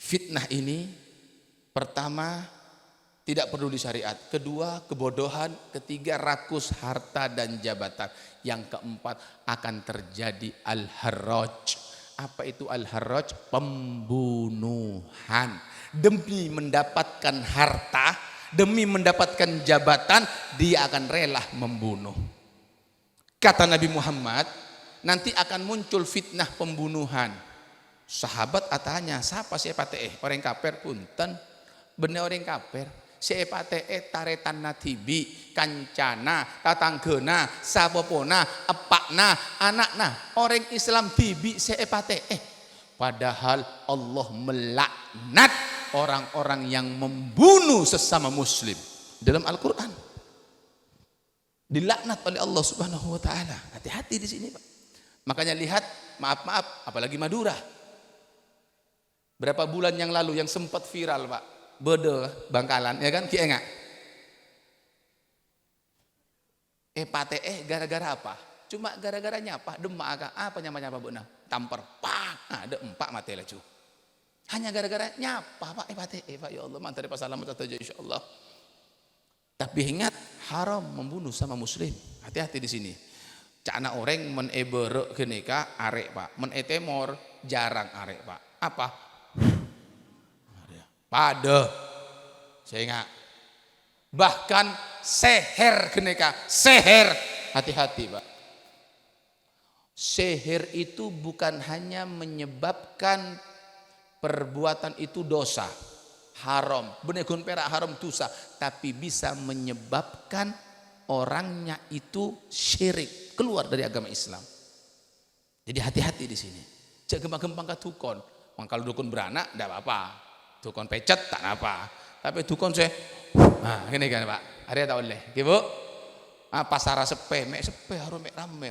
fitnah ini, pertama tidak perlu disyariat, kedua kebodohan, ketiga rakus harta dan jabatan, yang keempat akan terjadi al-harraj. Apa itu al-harraj? Pembunuhan. Demi mendapatkan harta, demi mendapatkan jabatan, dia akan rela membunuh. Kata Nabi Muhammad, nanti akan muncul fitnah pembunuhan. Sahabat tanya, siapa siapa teh? Orang kafir punten, bener orang kafir. Siapa teh taretan natibi, kancana, tatanggena, sapopona, epakna, anakna. Orang Islam tibi siapa teh? Padahal Allah melaknat orang-orang yang membunuh sesama muslim dalam Al-Qur'an. Dilaknat oleh Allah Subhanahu wa taala. Hati-hati di sini, Pak. Makanya lihat, maaf, apalagi Madura. Berapa bulan yang lalu yang sempat viral, Pak. Bede Bangkalan, ya kan? Ki enggak? Pate gara-gara apa? Cuma gara-garanya apa? Demak apa nyapa beuna? Tampar, pak. Ada 4 mati lecu. Hanya gara-gara nyapa, Pak. Pate Pak, ya Allah, mantap pas selamat aja insyaallah. Tapi ingat, haram membunuh sama muslim. Hati-hati di sini. Cana orang men ebere keneka arek, Pak. Men etemor jarang arek, Pak. Apa? Pada sehingga bahkan seher keneka seher, hati-hati Pak. Seher itu bukan hanya menyebabkan perbuatan itu dosa haram, benegun perak haram dosa, tapi bisa menyebabkan orangnya itu syirik, keluar dari agama Islam. Jadi hati-hati di sini. Cek gempang-gempang katukon, kalau dukun beranak tidak apa-apa. Tukon pecet tak apa, tapi tukon saya, gini kan Pak, hari tak boleh, ibu, pasara sepe, mek sepe harus mek rame,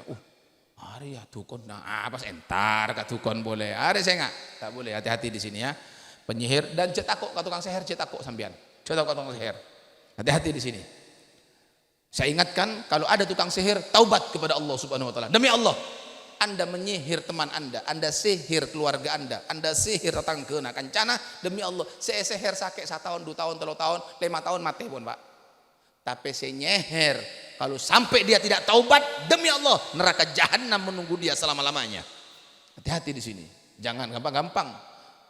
hari ya tukon, pas entar kat tukon boleh, hari saya nggak, tak boleh, hati-hati di sini ya, penyihir dan cetakuk kat tukang seher, cetakuk sambian, cetakuk kat tukang seher, hati-hati di sini. Saya ingatkan kalau ada tukang sihir, taubat kepada Allah Subhanahu Wa Taala, demi Allah. Anda menyihir teman Anda sihir keluarga Anda sihir tetangga kancana, demi Allah, saya sihir sakit 1 tahun, 2 tahun, 3 tahun, 5 tahun mati pun Pak. Tapi saya nyeher, kalau sampai dia tidak taubat, demi Allah, neraka jahanam menunggu dia selama-lamanya. Hati-hati di sini, jangan gampang-gampang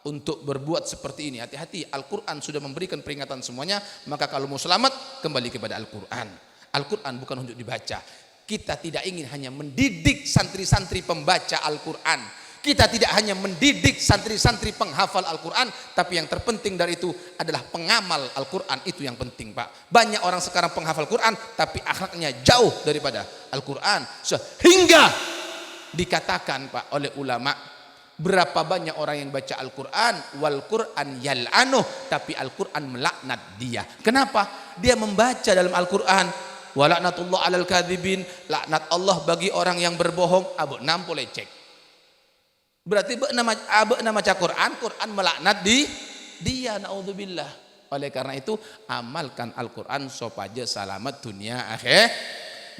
untuk berbuat seperti ini. Hati-hati, Al-Qur'an sudah memberikan peringatan semuanya, maka kalau mau selamat, kembali kepada Al-Qur'an. Al-Qur'an bukan untuk dibaca. Kita tidak ingin hanya mendidik santri-santri pembaca Al-Quran. Kita tidak hanya mendidik santri-santri penghafal Al-Quran. Tapi yang terpenting dari itu adalah pengamal Al-Quran. Itu yang penting Pak. Banyak orang sekarang penghafal Quran, tapi akhlaknya jauh daripada Al-Quran. Sehingga dikatakan Pak oleh ulama, berapa banyak orang yang baca Al-Quran, wal Quran yal'anuh, tapi Al-Quran melaknat dia. Kenapa? Dia membaca dalam Al-Quran, wa laknatullah alal kadzibin, laknat Allah bagi orang yang berbohong. Abu nampo lecek. Berarti nama Quran melaknat dia, naudzubillah. Oleh karena itu amalkan Al-Quran supaya selamat dunia akhir.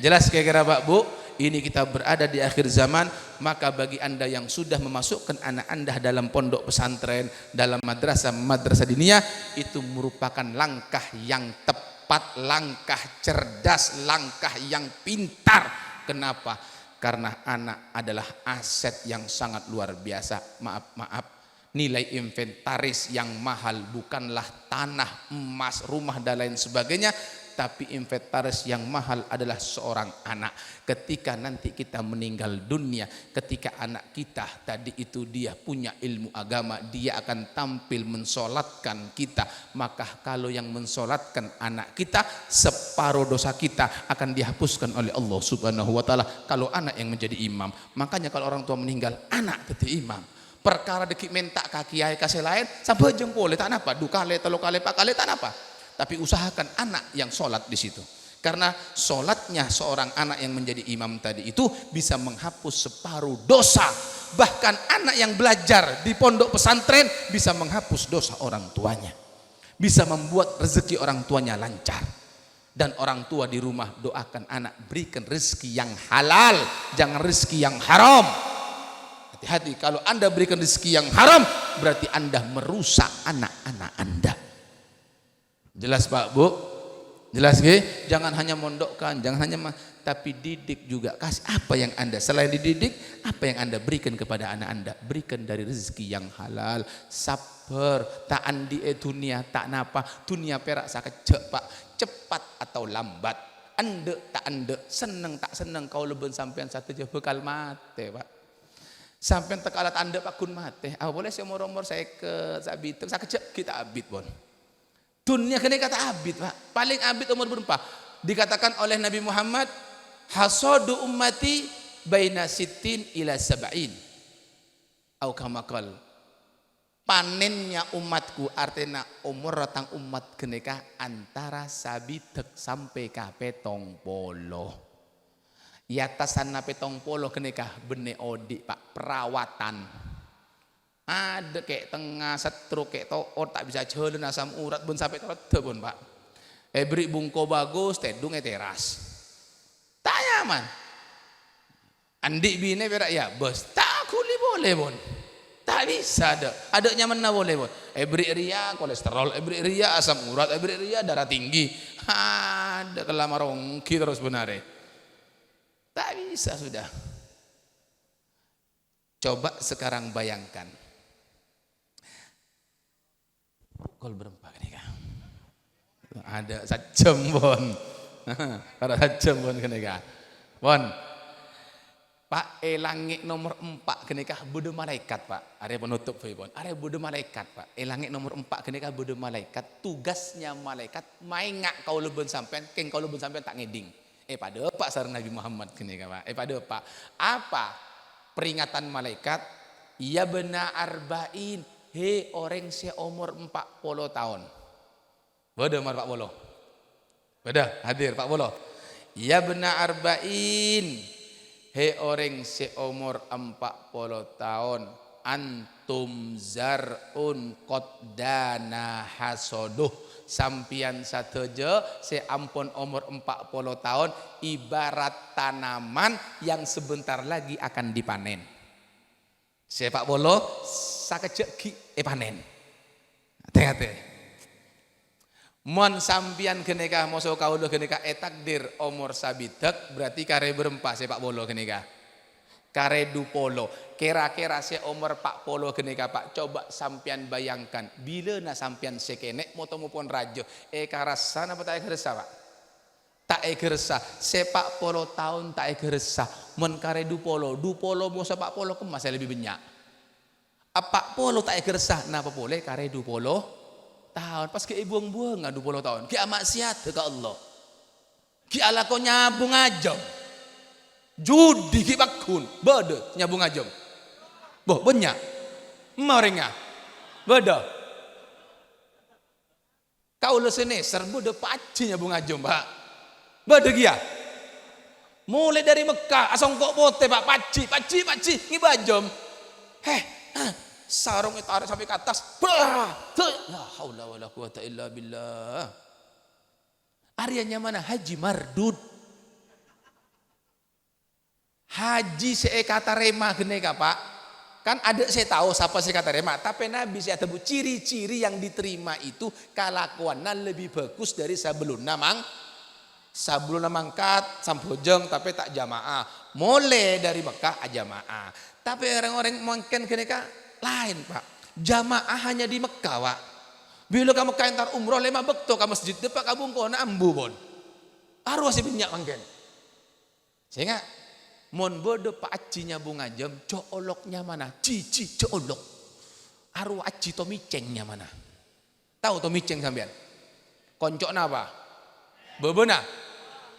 Jelas kira-kira Pak Bu? Ini kita berada di akhir zaman, maka bagi Anda yang sudah memasukkan anak Anda dalam pondok pesantren, dalam madrasah diniyah, itu merupakan langkah yang tepat, langkah cerdas, langkah yang pintar. Kenapa? Karena anak adalah aset yang sangat luar biasa. Maaf, nilai inventaris yang mahal bukanlah tanah, emas, rumah dan lain sebagainya, tapi inventaris yang mahal adalah seorang anak. Ketika nanti kita meninggal dunia, ketika anak kita tadi itu dia punya ilmu agama, dia akan tampil mensolatkan kita. Maka kalau yang mensolatkan anak kita, separuh dosa kita akan dihapuskan oleh Allah Subhanahu wa taala. Kalau anak yang menjadi imam, makanya kalau orang tua meninggal, anak jadi imam. Perkara dekik mentak kaki ayah kasih lain, sampai jempol tak napa, 2 kali, 3 kali, 4 kali tak napa. Tapi usahakan anak yang sholat di situ. Karena sholatnya seorang anak yang menjadi imam tadi itu bisa menghapus separuh dosa. Bahkan anak yang belajar di pondok pesantren bisa menghapus dosa orang tuanya. Bisa membuat rezeki orang tuanya lancar. Dan orang tua di rumah doakan anak, berikan rezeki yang halal, jangan rezeki yang haram. Hati-hati, kalau Anda berikan rezeki yang haram, berarti Anda merusak anak-anak Anda. Jelas Pak Bu? Jelas nggih? Jangan hanya mondokkan, jangan hanya tapi didik juga. Kasih apa yang Anda, selain dididik, apa yang Anda berikan kepada anak Anda? Berikan dari rezeki yang halal, sabar, tak andi dunia, tak napa, dunia perak sakejek Pak, cepat atau lambat, ande tak ande, seneng tak seneng, kau leben sampean satu je bekal mate Pak. Sampai tekalat anda pak kun mate, boleh seumur-umur saya ke sabit, saya kecek kita abid bon. Dunia kena kata abid pak, paling abid umur berapa? Dikatakan oleh Nabi Muhammad, hasadu ummati baina sittin ila sab'in. Au kama qal. Panennya umatku artinya umur ratang umat keneka antara sabitek sampai ka 70. Yatasan na 70 keneka bene odi pak, perawatan. Ada kayak tengah setru kayak toor tak bisa jalan asam urat pun sampai terlalu pun pak. Beri bungko bagus, tedung teras. Tak nyaman. Andi bine berak ya bos, tak kuli boleh pun. Tak bisa ada nyaman na boleh pun. Beri ria kolesterol, beri ria asam urat, beri ria darah tinggi. Ada kelamarongki terus benare. Tak bisa sudah. Coba sekarang bayangkan. Kol berempat nih kak. Ada sajam bon. Ada sajam bon kenika. Bon. Pak langit nomor 4 kenika bude malaikat pak. Are penutup bon. Are bude malaikat pak. Langit nomor 4 kenika bude malaikat. Tugasnya malaikat main ngak kau leben sampean, keng kau leben sampean tak ngeding. Pada apa sareng Nabi Muhammad kenika pak? Pada apa? Apa peringatan malaikat? Ya bena arba'in. He orang seumur 40 tahun. Beda mar 40. Beda hadir 40. Ya bena arba'in. He orang seumur 40 tahun. Antum zar'un qad dana hasoduh. Sampian sateja seampun umur 40 tahun ibarat tanaman yang sebentar lagi akan dipanen. Sepak bolo sakejek ki panen. Hati-hati. Mon sampian kenika moso kaula kenika takdir umur sabitek berarti kare berempat sepak bola kenika. Kare du polo. Kira-kira seumur 40 kenika pak. Coba sampian bayangkan. Bila na sampian sekenek motomopon rajo. Karasa apa tak kerasa pak? Tak kerasa. Sepak polo tahun tak kerasa. Mon kare du polo. Du polo mau sepak polo kemas lebih banyak. Apa polo tak kerasa. Napa boleh kare du polo tahun. Pas ke buang-buang du polo tahun. Ki maksiat ke Allah. Ki ala ko nyabung aja. Judi ki bakun beda nyabung ajam boh banyak maringa beda kau lesene serbu de paci nyabung ajam pak beda gia mulai dari Mekah asong kok pote pak paci ngibajam sarung tarik sampai ke atas la haula wala quwata illa billah areanya mana haji mardud. Haji kata rema geneka pak. Kan ada saya tahu siapa kata rema. Tapi Nabi saya tahu ciri-ciri yang diterima itu kelakuannya lebih bagus dari sebelum mangkat sampojeng tapi tak jamaah. Mulai dari Mekah jamaah. Tapi orang-orang mungkin geneka lain pak. Jamaah hanya di Mekah pak. Bila kamu kaintar umroh lema bekto kamu masjid depak kabung ko na ambu bon. Aru si binyak mangken. Sehingga mon bodo pak acinya bunga jam cooloknya mana? Cici coolok. Aru aci to micengnya mana? Tahu to miceng sampean? Koncok napa? Bebena.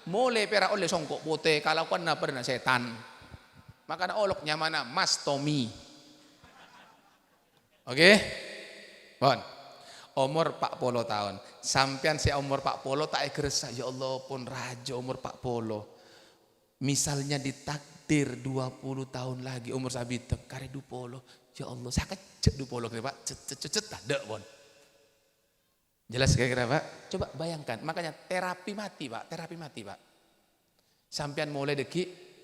Mole pera oleh songkok pote kalau kan na pernah setan. Maka na oloknya mana? Mas Tommy. Oke? Bon. Umur 40 tahun. Sampean si umur 40 tak kerasa ya Allah pun raja umur 40. Misalnya ditakdir 20 tahun lagi umur sabitek kare 20. Ya Allah saya kecek 20 kira Pak. Cet ada bon. Jelas kira-kira Pak? Coba bayangkan. Makanya terapi mati Pak. Terapi mati Pak. Sampean mulai deki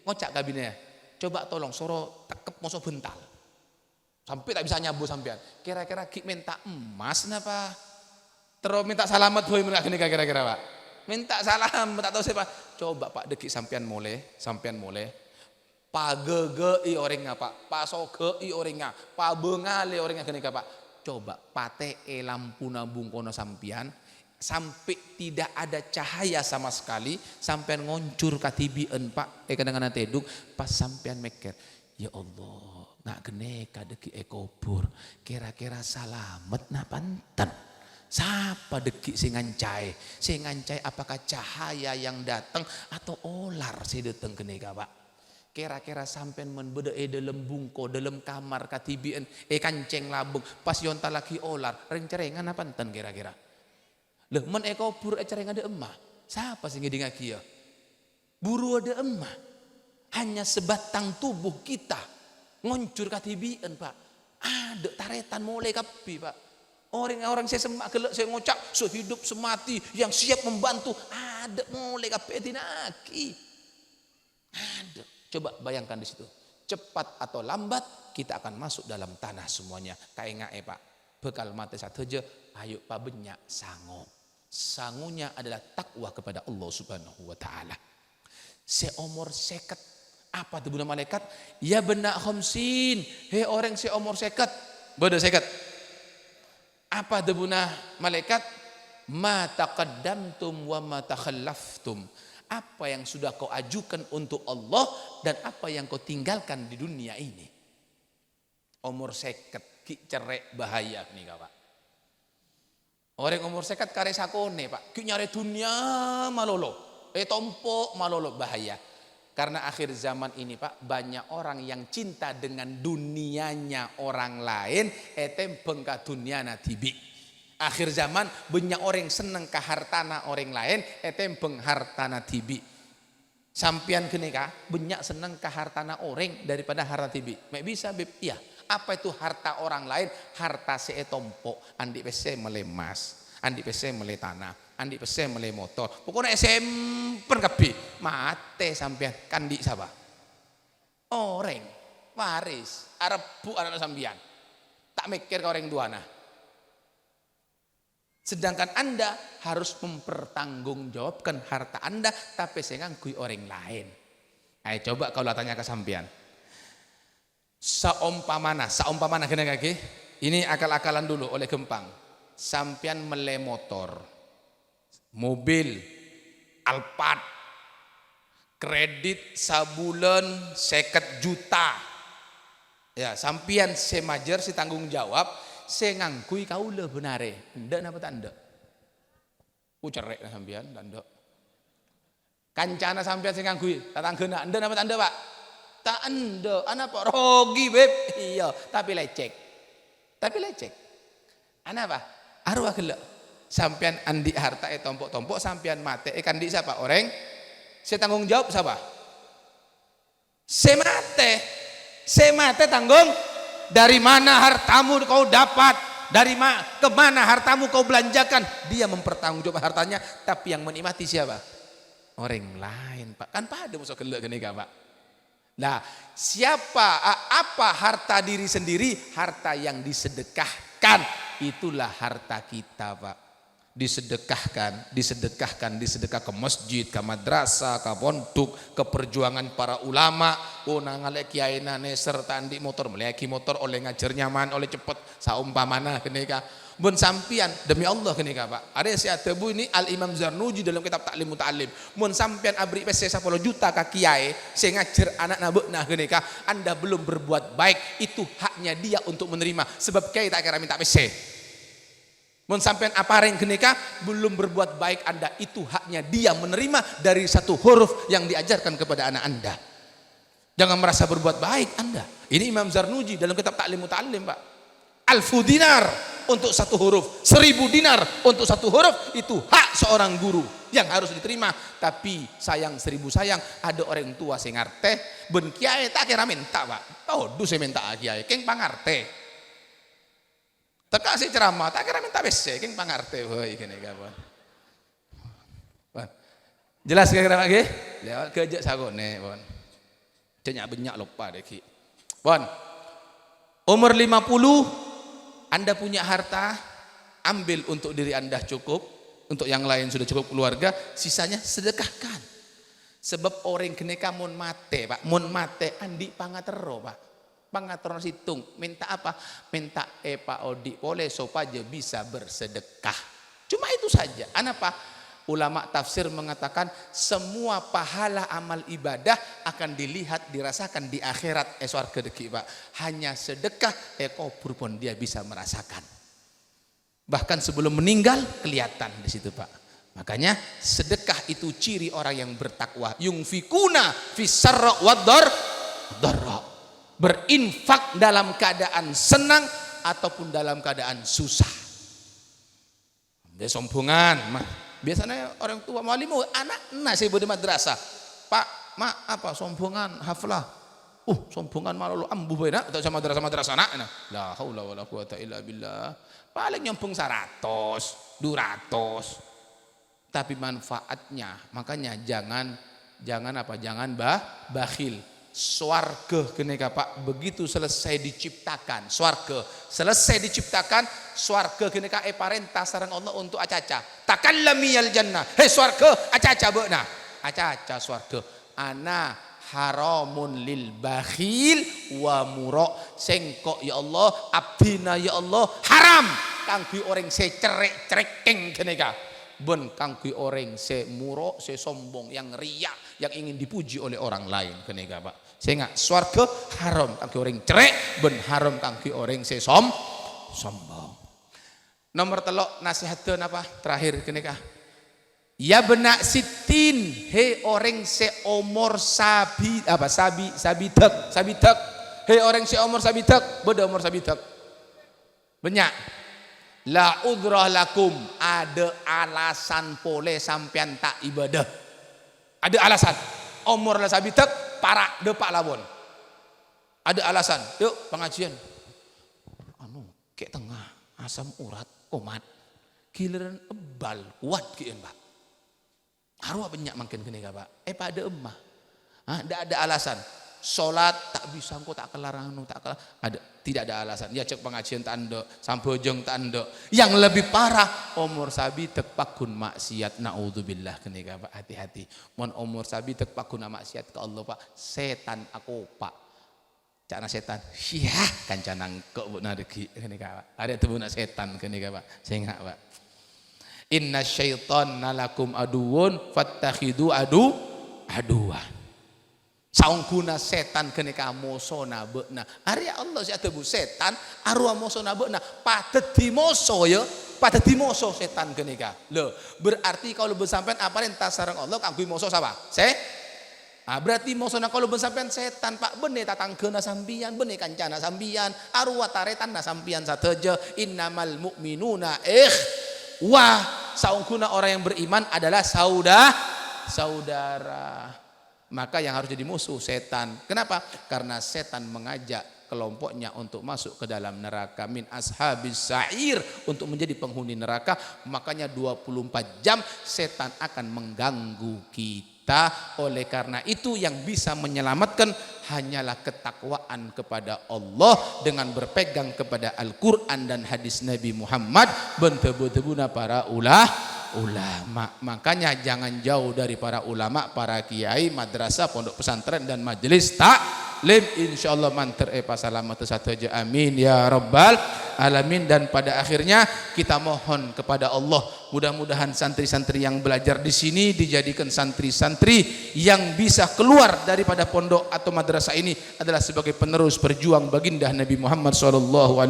ngocak kabinnya. Coba tolong soro tekep mosok bental. Sampai tak bisa nyabu sampean. Kira-kira ki minta emas napa? Terus minta selamat boy menakini kira-kira Pak. Minta salam, tak tahu siapa. Coba Pak deki sampean mulai. Pagege orang apa? Pasoge orang apa? Pabengale orang kene Pak. Coba pate lampu nabung kono sampean sampai tidak ada cahaya sama sekali sampean ngoncur katibien Pak. Kadang-kadang teduk pas sampean meker. Ya Allah. Nak gene kadeki ekobur kira-kira salamet na panten siapa deki sing ngancai apakah cahaya yang datang atau olar si datang gene ka Pak kira-kira sampean men bede dalam bungko dalam kamar katibien kanceng labung pas yonta lagi olar reng-cerengan na panten kira-kira leh men ekobur cerengan de emah siapa sing ngedingaki ya buru ada emah hanya sebatang tubuh kita ngoncur katibian Pak ada taretan mulai kapi Pak orang-orang saya semak gelek saya ngocak sehidup semati yang siap membantu ada mulai kapi tinaki ada coba bayangkan di situ cepat atau lambat kita akan masuk dalam tanah semuanya kayak ngae Pak bekal mati satu aja ayo Pak benyak sangunya adalah takwa kepada Allah Subhanahu wa taala seumur seket apa tuh bunda malaikat ya benak khamsin he orang seumur seket bodoh seket apa tuh bunda malaikat ma taqaddamtum wa ma takhallaftum apa yang sudah kau ajukan untuk Allah dan apa yang kau tinggalkan di dunia ini umur seket ki cerek bahaya nih Pak orang umur seket kare sakone Pak ki nyari dunia malolo tompok malolo bahaya. Karena akhir zaman ini Pak banyak orang yang cinta dengan dunianya orang lain tembeng ka duniana tibi. Akhir zaman banyak orang seneng ke hartana orang lain tembeng hartana tibi. Sampian kene ka banyak seneng ke hartana orang daripada harta tibi. Mek bisa beb iya. Apa itu harta orang lain? Harta seetompo andi pese melemas, andi pese mele tanah. Andi pesen mulai motor. Pokoknya sempen kapi. Mate sampean. Kandi siapa? Orang. Waris. Arebu anak sampean. Tak mikir ke orang duana. Sedangkan Anda harus mempertanggungjawabkan harta Anda. Tapi saya ngangkui orang lain. Ayo coba kau tanya ke sampean. Saumpamana kena kaki. Ini akal-akalan dulu oleh Gempang. Sampean mele motor. Mobil Alphard kredit sabulan 50 juta ya sampian semajer si tanggung jawab saya ngangkui kaula benare ndak napa tak ndak cerek sampian tak ndak kancana sampian saya ngangkui tak tanggena ndak napa tak ndak Pak tak ndak ana Pak rogi beb iya tapi lecek ana apa arwah gelek sampean andi harta tompok-tompok sampean mate kandi siapa orang saya tanggung jawab siapa semate tanggung dari mana hartamu kau dapat dari kemana hartamu kau belanjakan dia mempertanggungjawab hartanya tapi yang menikmati siapa orang lain Pak kan pada musuh gelek gini Pak nah siapa apa harta diri sendiri harta yang disedekahkan itulah harta kita Pak disedekah ke masjid, ke madrasah, ke pondok, ke perjuangan para ulama. Oh nangalek kiai nane serta andi motor meleki motor oleh ngajar nyaman oleh cepet saumpamana kenika. Bun sampian demi Allah kenika Pak. Ada si atebu ini Al Imam Zarnuji dalam kitab Ta'lim Muta'allim. Mun sampian abri pese 10 juta ka kiai saya ngajar anak nabeuna kenika, Anda belum berbuat baik, itu haknya dia untuk menerima sebab kiai tak kira minta pese. Mun sampean apareng kenika belum berbuat baik Anda, itu haknya dia menerima dari satu huruf yang diajarkan kepada anak Anda. Jangan merasa berbuat baik Anda. Ini Imam Zarnuji dalam kitab Ta'lim Muta'allim Pak. 1000 dinar untuk satu huruf, 1000 dinar untuk satu huruf, itu hak seorang guru yang harus diterima. Tapi sayang 1000 sayang, ada orang tua sing ngarte ben kiai tak kira minta Pak. Oh, du saya minta kiai, keng pangarte. Teka si ceramah tak kira minta bese, keng pangarte heuy kene kawan. Jelas kira-kira lagi? Lewat kerja sagone, Bon. Cenyak benyak lupa deh ki. Bon. Umur 50 Anda punya harta, ambil untuk diri Anda cukup, untuk yang lain sudah cukup keluarga, sisanya sedekahkan. Sebab orang keneka mun mate, Pak, mun mate andi pangatero, Pak. Pangatero situng, minta apa? Minta Pak Odi boleh supaya bisa bersedekah. Cuma itu saja. Apa? Ulama tafsir mengatakan semua pahala amal ibadah akan dilihat, dirasakan di akhirat surga deki Pak. Hanya sedekah kubur pun dia bisa merasakan. Bahkan sebelum meninggal kelihatan di situ Pak. Makanya sedekah itu ciri orang yang bertakwa. Yungfikuna fis sarra wad dharra. Berinfak dalam keadaan senang ataupun dalam keadaan susah. Dia sombongan mah. Biasanya orang tua malimu anak nasi di madrasah. Pak, mak apa sombongan haflah. Sombongan malu ambu bena atau sama madrasah anak. La haula wala quwata illa billah. Paling nyombong 100, 200. Tapi manfaatnya, makanya jangan bakhil. Swarga kenika Pak, begitu selesai diciptakan swarga, swarga kenika parentah sareng Allah untuk acaca takallami al jannah, swarga acaca beuna, acaca swarga ana haramun lil bakhil wa mura, sengkok ya Allah abdina ya Allah haram kanggo orang secerek-cerekeng kenika, ben kanggo orang se mura se sombong yang riya, yang ingin dipuji oleh orang lain kenika Pak. Sehingga swarga haram kanggo orang cerek, ben haram kanggo orang se sombong. Nomor 3 nasihatkeun apa? Terakhir kenika. Ya benak sitin, he orang se umur sabitek. He orang se umur sabitek, beda umur sabitek. Banyak. La udrah lakum, ada alasan pole sampean tak ibadah. Ada alasan. Umur lah sabitek para depak labon. Ada alasan. Yuk pengajian. Kayak tengah asam urat komat. Giliran ebal kuat kieu Pak. Arwah banyak makin kene Pak. Pada emah. Enggak ada alasan. Salat tak bisa engko tak kelarang tak kelar. Tidak ada alasan. Ya cek pengajian tanda, sampojong tanda. Yang lebih parah umur sabi tek pakun maksiat, naudzubillah kene Pak, hati-hati. Mun umur sabi tek pakun maksiat ke Allah Pak, setan aku Pak. Cana setan. Syah kancana engko bu nareki kene Pak. Ada tuh setan kene Pak. Sehingga Pak. Inna syaitana lakum aduun fattakhidu aduwan. Saungguna setan kenika mosona beuna. Ari Allah si atebu setan arwah mosona beuna patet dimoso ya, patet dimoso setan kenika. Loh, berarti kalau bersampean apa entah sareng Allah kanggo moso sapa? Berarti mosona kalau bersampean setan Pak bene tatangkeuna sambian, bene kancana sambian, arwah taretanna sambian sateja. Innamal mu'minuna wah, saungguna orang yang beriman adalah saudara. Maka yang harus jadi musuh setan. Kenapa? Karena setan mengajak kelompoknya untuk masuk ke dalam neraka. Min ashabis sa'ir, untuk menjadi penghuni neraka. Makanya 24 jam setan akan mengganggu kita. kita. Oleh karena itu yang bisa menyelamatkan hanyalah ketakwaan kepada Allah dengan berpegang kepada Al-Quran dan hadis Nabi Muhammad bentebu-tebuna para ulama. Makanya jangan jauh dari para ulama, para kiai, madrasah, pondok pesantren dan majelis taklim. Insyaallah manter pasalamat satu aja, amin ya rabbal alamin. Dan pada akhirnya kita mohon kepada Allah, mudah-mudahan santri-santri yang belajar di sini dijadikan santri-santri yang bisa keluar daripada pondok atau madrasah ini adalah sebagai penerus berjuang baginda Nabi Muhammad SAW.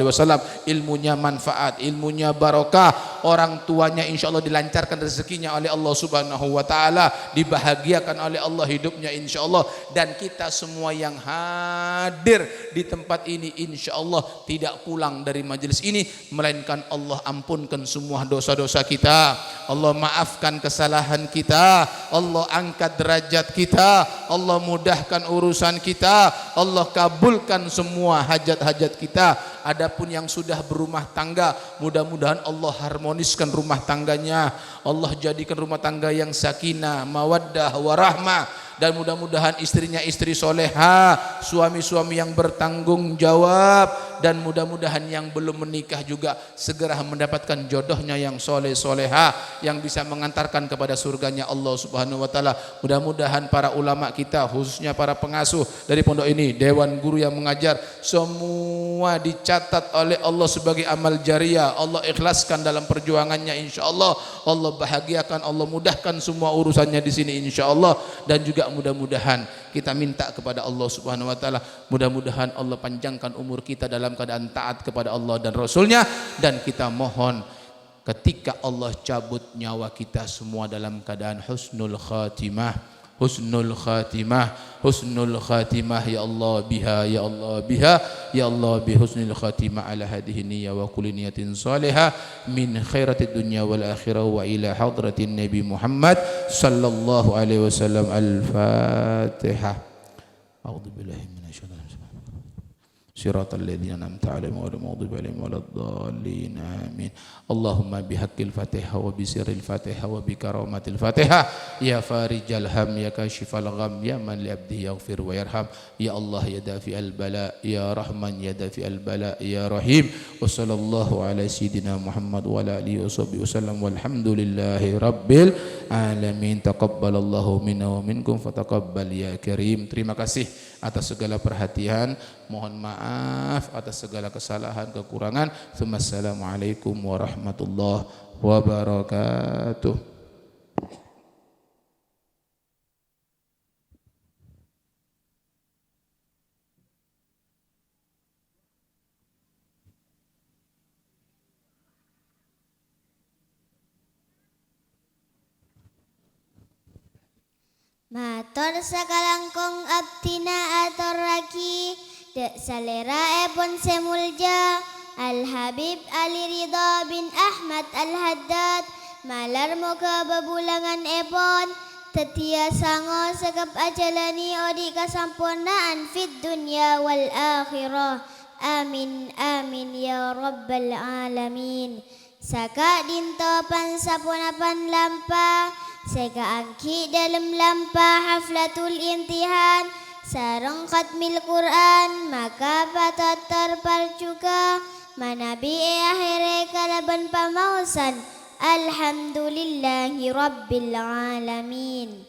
Ilmunya manfaat, ilmunya barokah, orang tuanya insyaallah dilancarkan rezekinya oleh Allah Subhanahu wa taala, dibahagiakan oleh Allah hidupnya insyaallah. Dan kita semua yang hadir di tempat ini insyaallah tidak pulang dari majelis ini melainkan Allah ampunkan semua dosa-dosa kita, Allah maafkan kesalahan kita, Allah angkat derajat kita, Allah mudahkan urusan kita, Allah kabulkan semua hajat-hajat kita. Adapun yang sudah berumah tangga, mudah-mudahan Allah harmoniskan rumah tangganya, Allah jadikan rumah tangga yang sakinah, mawaddah, warahmah. Dan mudah-mudahan istrinya istri soleha, suami-suami yang bertanggung jawab, dan mudah-mudahan yang belum menikah juga segera mendapatkan jodohnya yang soleh soleha yang bisa mengantarkan kepada surganya Allah Subhanahu wa taala. Mudah-mudahan para ulama kita, khususnya para pengasuh dari pondok ini, dewan guru yang mengajar, semua dicatat oleh Allah sebagai amal jariah. Allah ikhlaskan dalam perjuangannya insyaallah. Allah bahagiakan, Allah mudahkan semua urusannya di sini insyaallah. Dan juga mudah-mudahan kita minta kepada Allah Subhanahu wa taala, mudah-mudahan Allah panjangkan umur kita dalam keadaan taat kepada Allah dan Rasulnya. Dan kita mohon ketika Allah cabut nyawa kita semua dalam keadaan husnul khatimah, husnul khatimah, husnul khatimah ya Allah biha, ya Allah biha, ya Allah bi husnul khatimah ala hadhihi niyyah wa kulli niyatin salihah min khairatid dunya wal akhirah wa ila hadratin Nabi Muhammad sallallahu alaihi wasallam. Al-Fatihah. A'udzu billahi minasyaitonir rajim. Siratal ladzina an'amta 'alaihim ghairil maghdubi 'alaihim waladdallin. Amin. Allahumma bihaqqil Fatihah wa bi sirril Fatihah wa bi karamatil Fatihah ya farijal ham ya kashifal gham ya man li 'abdihi yaghfir wa yarham ya Allah ya dafi'al bala ya Rahman ya dafi'al bala ya Rahim. Wa sallallahu ala sayyidina Muhammad wa ala alihi washabbihi wasallam walhamdulillahi rabbil alamin. Taqabbalallahu minna wa minkum fataqabbal ya karim. Terima kasih atas segala perhatian, mohon maaf atas segala kesalahan kekurangan. Assalamualaikum warahmatullahi wabarakatuh. Matur sakalangkung abdina atur raki dek salera pun semulja Al Habib Ali Ridha bin Ahmad Al Haddad malar muka bebulangan epon tetia sango segap ajalani odi kasampurnaan fid dunya wal akhirah. Amin amin ya rabbal alamin. Saka dinto pansapunapan lampa seka angki dalam lampa haflatul imtihan sareng khatmil Quran maka patut terparcuka manabi akhire kalaban pamausan. Alhamdulillahi rabbil alamin.